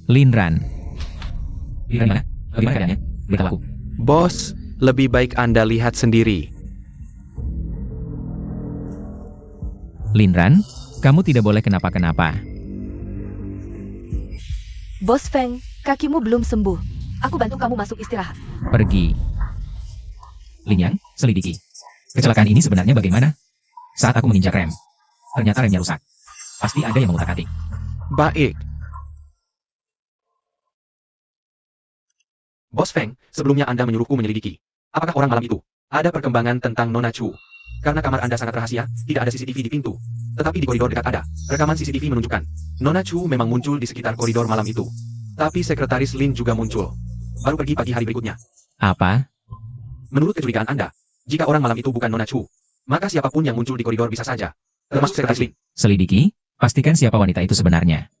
Linran. Linran mana? Bagaimana keadaannya? Beritahu aku. Bos, lebih baik Anda lihat sendiri. Linran, kamu tidak boleh kenapa-kenapa. Bos Feng, kakimu belum sembuh. Aku bantu kamu masuk istirahat. Pergi. Lin Yang, selidiki. Kecelakaan ini sebenarnya bagaimana? Saat aku menginjak rem, ternyata remnya rusak. Pasti ada yang mengutak-atik. Baik. Bos Feng, sebelumnya Anda menyuruhku menyelidiki. Apakah orang malam itu ada perkembangan tentang Nona Chu? Karena kamar Anda sangat rahasia, tidak ada CCTV di pintu. Tetapi di koridor dekat ada. Rekaman CCTV menunjukkan Nona Chu memang muncul di sekitar koridor malam itu. Tapi sekretaris Lin juga muncul. Baru pergi pagi hari berikutnya. Apa? Menurut kecurigaan Anda, jika orang malam itu bukan Nona Chu, maka siapapun yang muncul di koridor bisa saja. Termasuk sekretaris Lin. Selidiki, pastikan siapa wanita itu sebenarnya.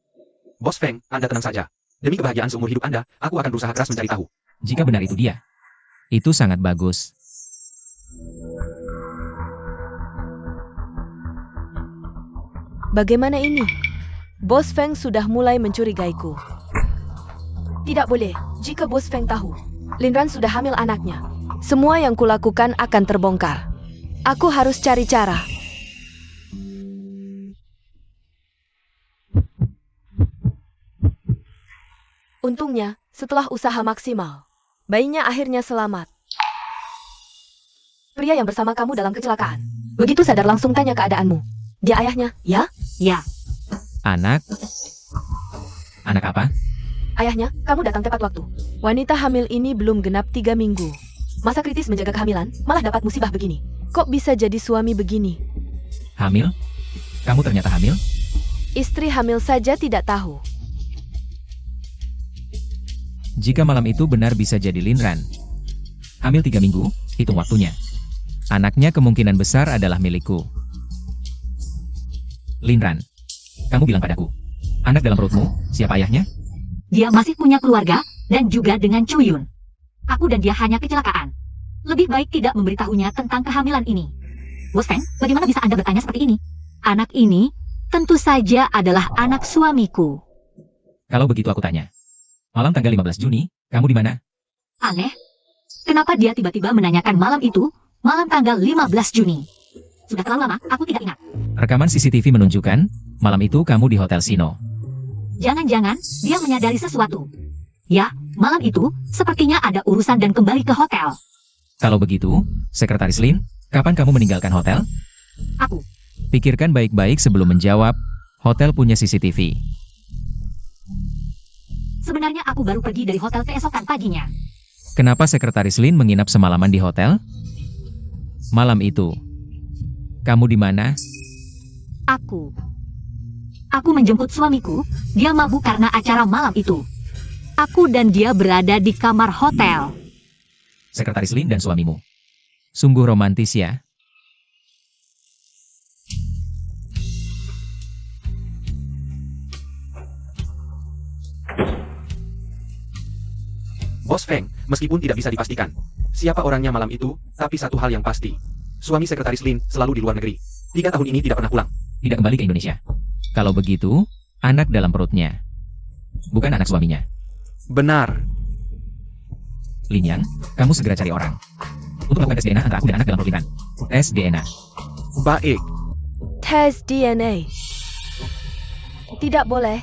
Bos Feng, Anda tenang saja. Demi kebahagiaan seumur hidup Anda, aku akan berusaha keras mencari tahu. Jika benar itu dia, itu sangat bagus. Bagaimana ini? Bos Feng sudah mulai mencurigaiku. Tidak boleh, jika Bos Feng tahu. Linran sudah hamil anaknya. Semua yang kulakukan akan terbongkar. Aku harus cari cara. Untungnya, setelah usaha maksimal, bayinya akhirnya selamat. Pria yang bersama kamu dalam kecelakaan. Begitu sadar langsung tanya keadaanmu. Dia ayahnya, ya? Ya, Anak? Anak apa? Ayahnya, kamu datang tepat waktu. Wanita hamil ini belum genap 3 minggu. Masa kritis menjaga kehamilan, malah dapat musibah begini. Kok bisa jadi suami begini? Hamil? Kamu ternyata hamil? Istri hamil saja tidak tahu. Jika malam itu benar bisa jadi Linran. Hamil 3 minggu, hitung waktunya. Anaknya kemungkinan besar adalah milikku. Linran, kamu bilang padaku, anak dalam perutmu, siapa ayahnya? dia masih punya keluarga, dan juga dengan Chuyun. Aku dan dia hanya kecelakaan. Lebih baik tidak memberitahunya tentang kehamilan ini. Bos Feng, bagaimana bisa Anda bertanya seperti ini? Anak ini tentu saja adalah anak suamiku. Kalau begitu aku tanya. Malam tanggal 15 Juni, kamu di mana? Aneh. Kenapa dia tiba-tiba menanyakan malam itu, malam tanggal 15 Juni? Sudah terlalu lama, aku tidak ingat. Rekaman CCTV menunjukkan, malam itu kamu di Hotel Sino. Jangan-jangan dia menyadari sesuatu. Ya, malam itu sepertinya ada urusan dan kembali ke hotel. Kalau begitu, Sekretaris Lin, kapan kamu meninggalkan hotel? Aku. Pikirkan baik-baik sebelum menjawab, hotel punya CCTV. Sebenarnya aku baru pergi dari hotel keesokan paginya. Kenapa Sekretaris Lin menginap semalaman di hotel? Malam itu, kamu di mana? Aku menjemput suamiku, dia mabuk karena acara malam itu. Aku dan dia berada di kamar hotel. Sekretaris Lin dan suamimu. Sungguh romantis ya. Bos Feng, meskipun tidak bisa dipastikan siapa orangnya malam itu, tapi satu hal yang pasti. Suami Sekretaris Lin selalu di luar negeri. 3 tahun ini tidak pernah pulang. Tidak kembali ke Indonesia. Kalau begitu, anak dalam perutnya. Bukan anak suaminya. Benar. Lin Yang, kamu segera cari orang. Untuk melakukan tes DNA antara aku dan anak dalam perut Linran. Tes DNA. Baik. Tes DNA. Tidak boleh.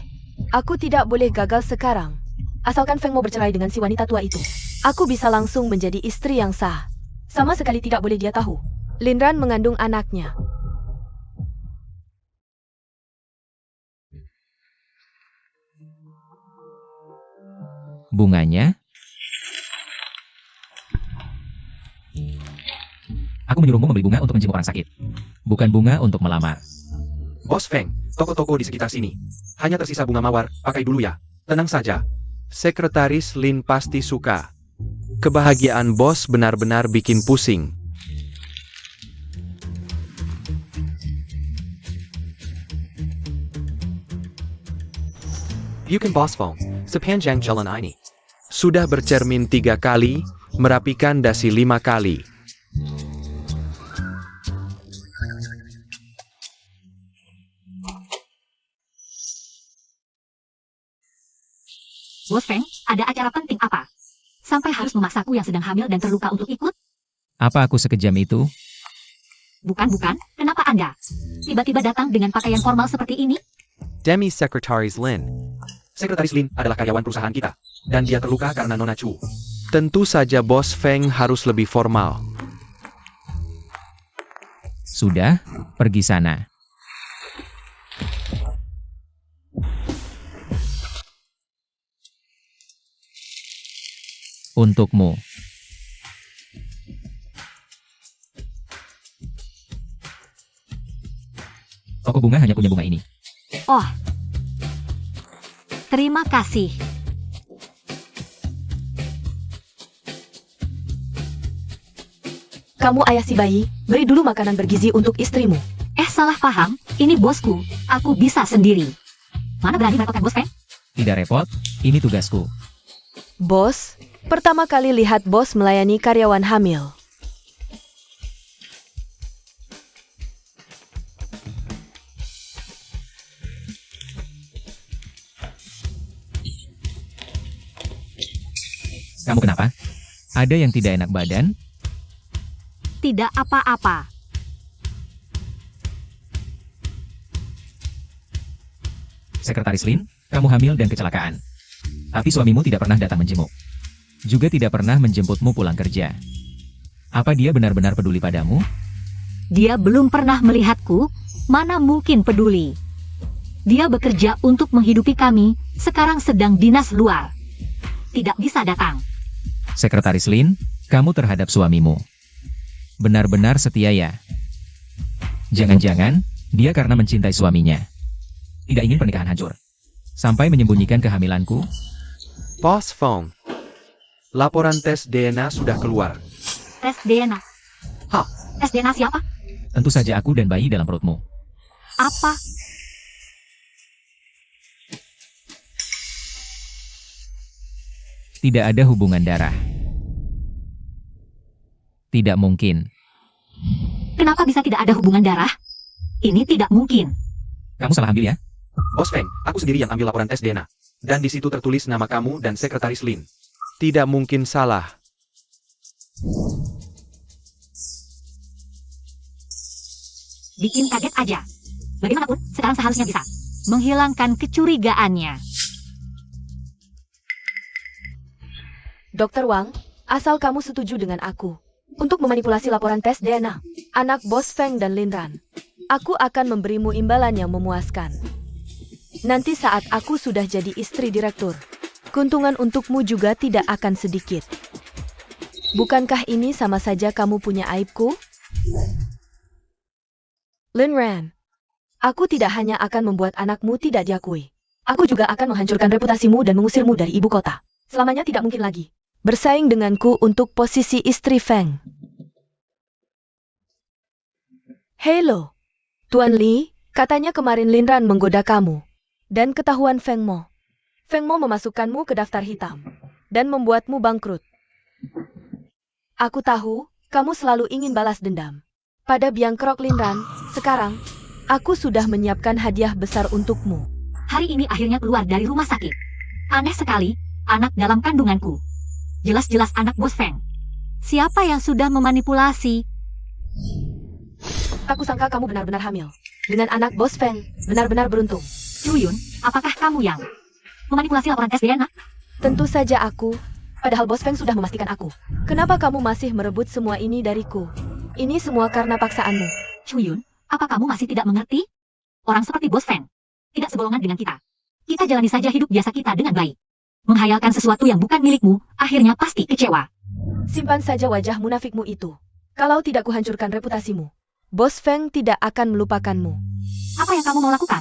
Aku tidak boleh gagal sekarang. Asalkan Feng mau bercerai dengan si wanita tua itu. Aku bisa langsung menjadi istri yang sah. Sama sekali tidak boleh dia tahu. Linran mengandung anaknya. Bunganya? Aku menyuruhmu membeli bunga untuk menjenguk orang sakit. Bukan bunga untuk melamar. Bos Feng, toko-toko di sekitar sini. Hanya tersisa bunga mawar, pakai dulu ya. Tenang saja. Sekretaris Lin pasti suka. Kebahagiaan bos benar-benar bikin pusing. Bukan Boss Feng, sepanjang jalan ini. Sudah bercermin 3 kali, merapikan dasi 5 kali. Bos Feng, ada acara penting apa? Sampai harus memaksaku yang sedang hamil dan terluka untuk ikut? Apa aku sekejam itu? Bukan. Kenapa Anda tiba-tiba datang dengan pakaian formal seperti ini? Demi Sekretaris Lin. Sekretaris Lin adalah karyawan perusahaan kita, dan dia terluka karena Nona Chu. Tentu saja Bos Feng harus lebih formal. Sudah, pergi sana. Untukmu. Toko bunga hanya punya bunga ini. Oh, terima kasih. Kamu ayah si bayi, beri dulu makanan bergizi untuk istrimu. Salah paham, ini bosku, aku bisa sendiri. Mana berani merepotkan bos Feng? Tidak repot, ini tugasku. Bos, pertama kali lihat bos melayani karyawan hamil. Kamu kenapa? Ada yang tidak enak badan? Tidak apa-apa. Sekretaris Lin, kamu hamil dan kecelakaan. Tapi suamimu tidak pernah datang menjenguk. Juga tidak pernah menjemputmu pulang kerja. Apa dia benar-benar peduli padamu? Dia belum pernah melihatku, mana mungkin peduli. Dia bekerja untuk menghidupi kami, sekarang sedang dinas luar. Tidak bisa datang. Sekretaris Lin, kamu terhadap suamimu benar-benar setia ya? Jangan-jangan, dia karena mencintai suaminya. Tidak ingin pernikahan hancur. Sampai menyembunyikan kehamilanku? Boss Feng. Laporan tes DNA sudah keluar. Tes DNA. Hah? Tes DNA siapa? Tentu saja aku dan bayi dalam perutmu. Apa? Tidak ada hubungan darah. Tidak mungkin. Kenapa bisa tidak ada hubungan darah? Ini tidak mungkin. Kamu salah ambil ya? Bos Feng, aku sendiri yang ambil laporan tes DNA. Dan di situ tertulis nama kamu dan Sekretaris Lin. Tidak mungkin salah. Bikin kaget aja. Bagaimanapun, sekarang seharusnya bisa menghilangkan kecurigaannya. Dr. Wang, asal kamu setuju dengan aku untuk memanipulasi laporan tes DNA anak Bos Feng dan Lin Ran, aku akan memberimu imbalan yang memuaskan. Nanti saat aku sudah jadi istri direktur, keuntungan untukmu juga tidak akan sedikit. Bukankah ini sama saja kamu punya aibku? Lin Ran, aku tidak hanya akan membuat anakmu tidak diakui. Aku juga akan menghancurkan reputasimu dan mengusirmu dari ibu kota. Selamanya tidak mungkin lagi bersaing denganku untuk posisi istri Feng. Hello, Tuan Li, katanya kemarin Lin Ran menggoda kamu. Dan ketahuan Feng Mo. Feng Mo memasukkanmu ke daftar hitam dan membuatmu bangkrut. Aku tahu, kamu selalu ingin balas dendam pada biang kerok Lin Ran. Sekarang, aku sudah menyiapkan hadiah besar untukmu. Hari ini akhirnya keluar dari rumah sakit. Aneh sekali, anak dalam kandunganku. Jelas-jelas anak Bos Feng. Siapa yang sudah memanipulasi? Aku sangka kamu benar-benar hamil dengan anak Bos Feng. Benar-benar beruntung. Chuyun, apakah kamu yang memanipulasi laporan tes DNA? Tentu saja aku. Padahal Bos Feng sudah memastikan aku. Kenapa kamu masih merebut semua ini dariku? Ini semua karena paksaanmu. Chuyun, apa kamu masih tidak mengerti? Orang seperti Bos Feng tidak segolongan dengan kita. Kita jalani saja hidup biasa kita dengan baik. Menghayalkan sesuatu yang bukan milikmu, akhirnya pasti kecewa. Simpan saja wajah munafikmu itu. Kalau tidak kuhancurkan reputasimu, Bos Feng tidak akan melupakanmu. Apa yang kamu mau lakukan?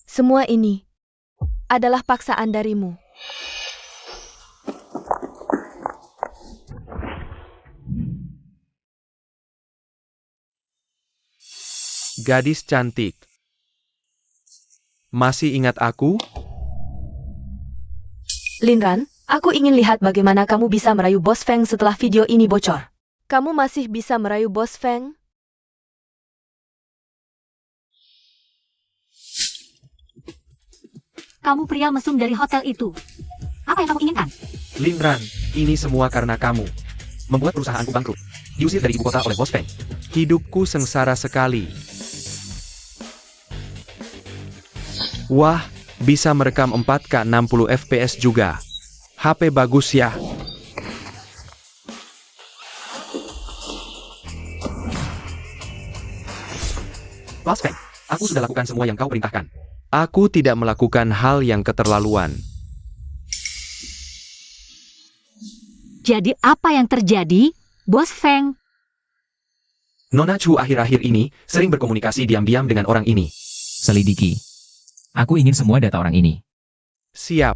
Semua ini adalah paksaan darimu. Gadis cantik. Masih ingat aku? Lin Ran, aku ingin lihat bagaimana kamu bisa merayu Bos Feng setelah video ini bocor. Kamu masih bisa merayu Bos Feng? Kamu pria mesum dari hotel itu. Apa yang kamu inginkan? Lin Ran, ini semua karena kamu. Membuat perusahaanku bangkrut. Diusir dari ibu kota oleh Bos Feng. Hidupku sengsara sekali. Wah, bisa merekam 4K 60 FPS juga. HP bagus ya. Bos Feng, aku sudah lakukan semua yang kau perintahkan. Aku tidak melakukan hal yang keterlaluan. Jadi apa yang terjadi, Bos Feng? Nona Chu akhir-akhir ini sering berkomunikasi diam-diam dengan orang ini. Selidiki. Aku ingin semua data orang ini. Siap.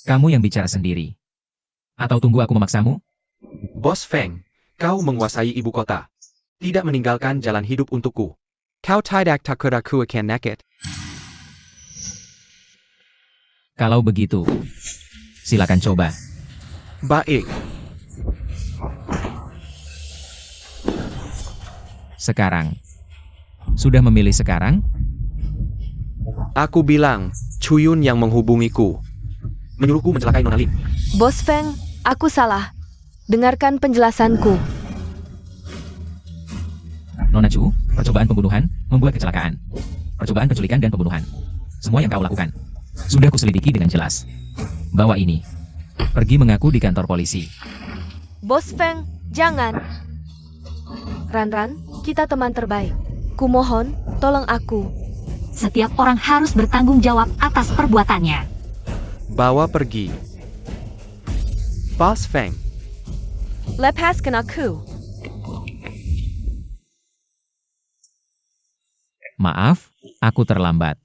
Kamu yang bicara sendiri. Atau tunggu aku memaksamu? Bos Feng, kau menguasai ibu kota. Tidak meninggalkan jalan hidup untukku. Kau tidak takut aku akan naked. Kalau begitu, silakan coba. Baik. Sekarang, Sudah memilih sekarang? Aku bilang, Chuyun yang menghubungiku. Menyuruhku mencelakai Nona Lim. Bos Feng, aku salah. Dengarkan penjelasanku. Nona Chu, percobaan pembunuhan, membuat kecelakaan. Percobaan penculikan dan pembunuhan. Semua yang kau lakukan. Sudah kuselidiki dengan jelas. Bawa ini. Pergi mengaku di kantor polisi. Bos Feng, jangan. Ran, kita teman terbaik. Kumohon, tolong aku. Setiap orang harus bertanggung jawab atas perbuatannya. Bawa pergi. Bos Feng. Lepaskan aku. Maaf, aku terlambat.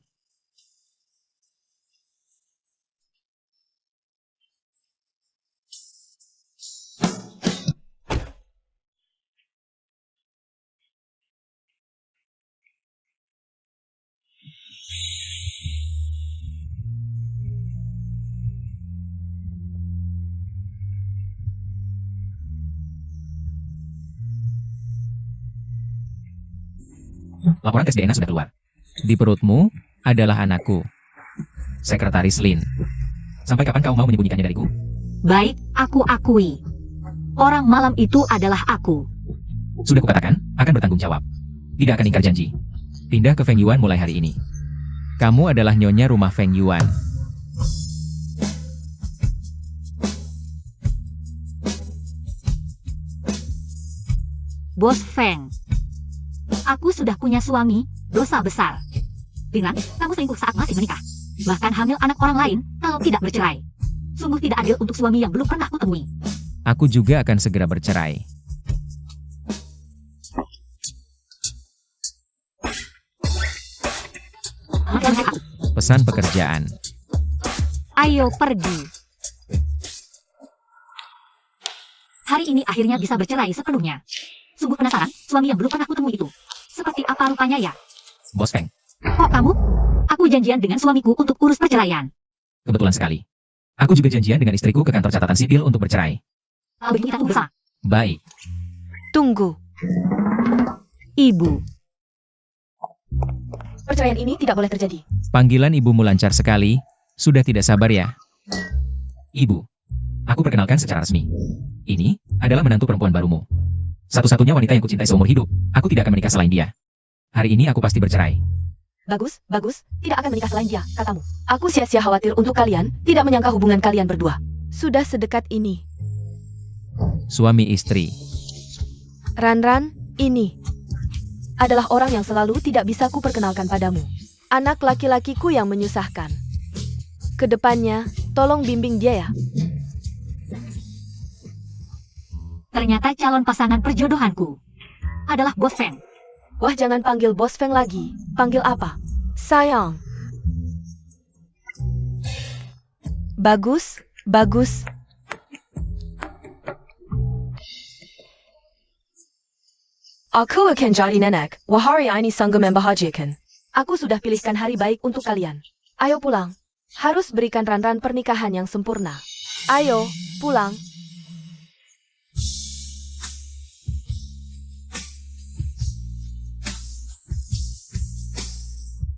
Laporan tes DNA sudah keluar. Di perutmu adalah anakku, Sekretaris Lin. Sampai kapan kau mau menyembunyikannya dariku? Baik, aku akui. Orang malam itu adalah aku. Sudah kukatakan, akan bertanggung jawab. Tidak akan ingkar janji. Pindah ke Feng Yuan mulai hari ini. Kamu adalah nyonya rumah Feng Yuan. Bos Feng. Aku sudah punya suami, dosa besar. Dengan, kamu selingkuh saat masih menikah. Bahkan hamil anak orang lain, kalau tidak bercerai. Sungguh tidak adil untuk suami yang belum pernah kutemui. Aku juga akan segera bercerai. Pesan pekerjaan. Ayo pergi. Hari ini akhirnya bisa bercerai sepenuhnya. Sungguh penasaran, suami yang belum pernah kutemui itu. Seperti apa rupanya ya? Bos Feng, Kok kamu? Aku janjian dengan suamiku untuk urus perceraian. kebetulan sekali. Aku juga janjian dengan istriku ke kantor catatan sipil untuk bercerai. Begini kita tunggu bersama. Baik. Tunggu. Ibu. Perceraian ini tidak boleh terjadi. Panggilan ibumu lancar sekali. Sudah tidak sabar ya? Ibu, aku perkenalkan secara resmi. Ini adalah menantu perempuan barumu. Satu-satunya wanita yang kucintai seumur hidup. Aku tidak akan menikah selain dia. Hari ini aku pasti bercerai. Bagus. Tidak akan menikah selain dia, katamu. Aku sia-sia khawatir untuk kalian, tidak menyangka hubungan kalian berdua. Sudah sedekat ini. Suami istri. Ran, ini adalah orang yang selalu tidak bisa kuperkenalkan padamu. Anak laki-lakiku yang menyusahkan. Kedepannya, tolong bimbing dia ya. Ternyata calon pasangan perjodohanku adalah Bos Feng. Wah, jangan panggil Bos Feng lagi. Panggil apa? Sayang. Bagus. Aku akan jadi nenek. Wahari ini sanggup membahagiakan. Aku sudah pilihkan hari baik untuk kalian. Ayo pulang. Harus berikan Ran pernikahan yang sempurna. Ayo, pulang.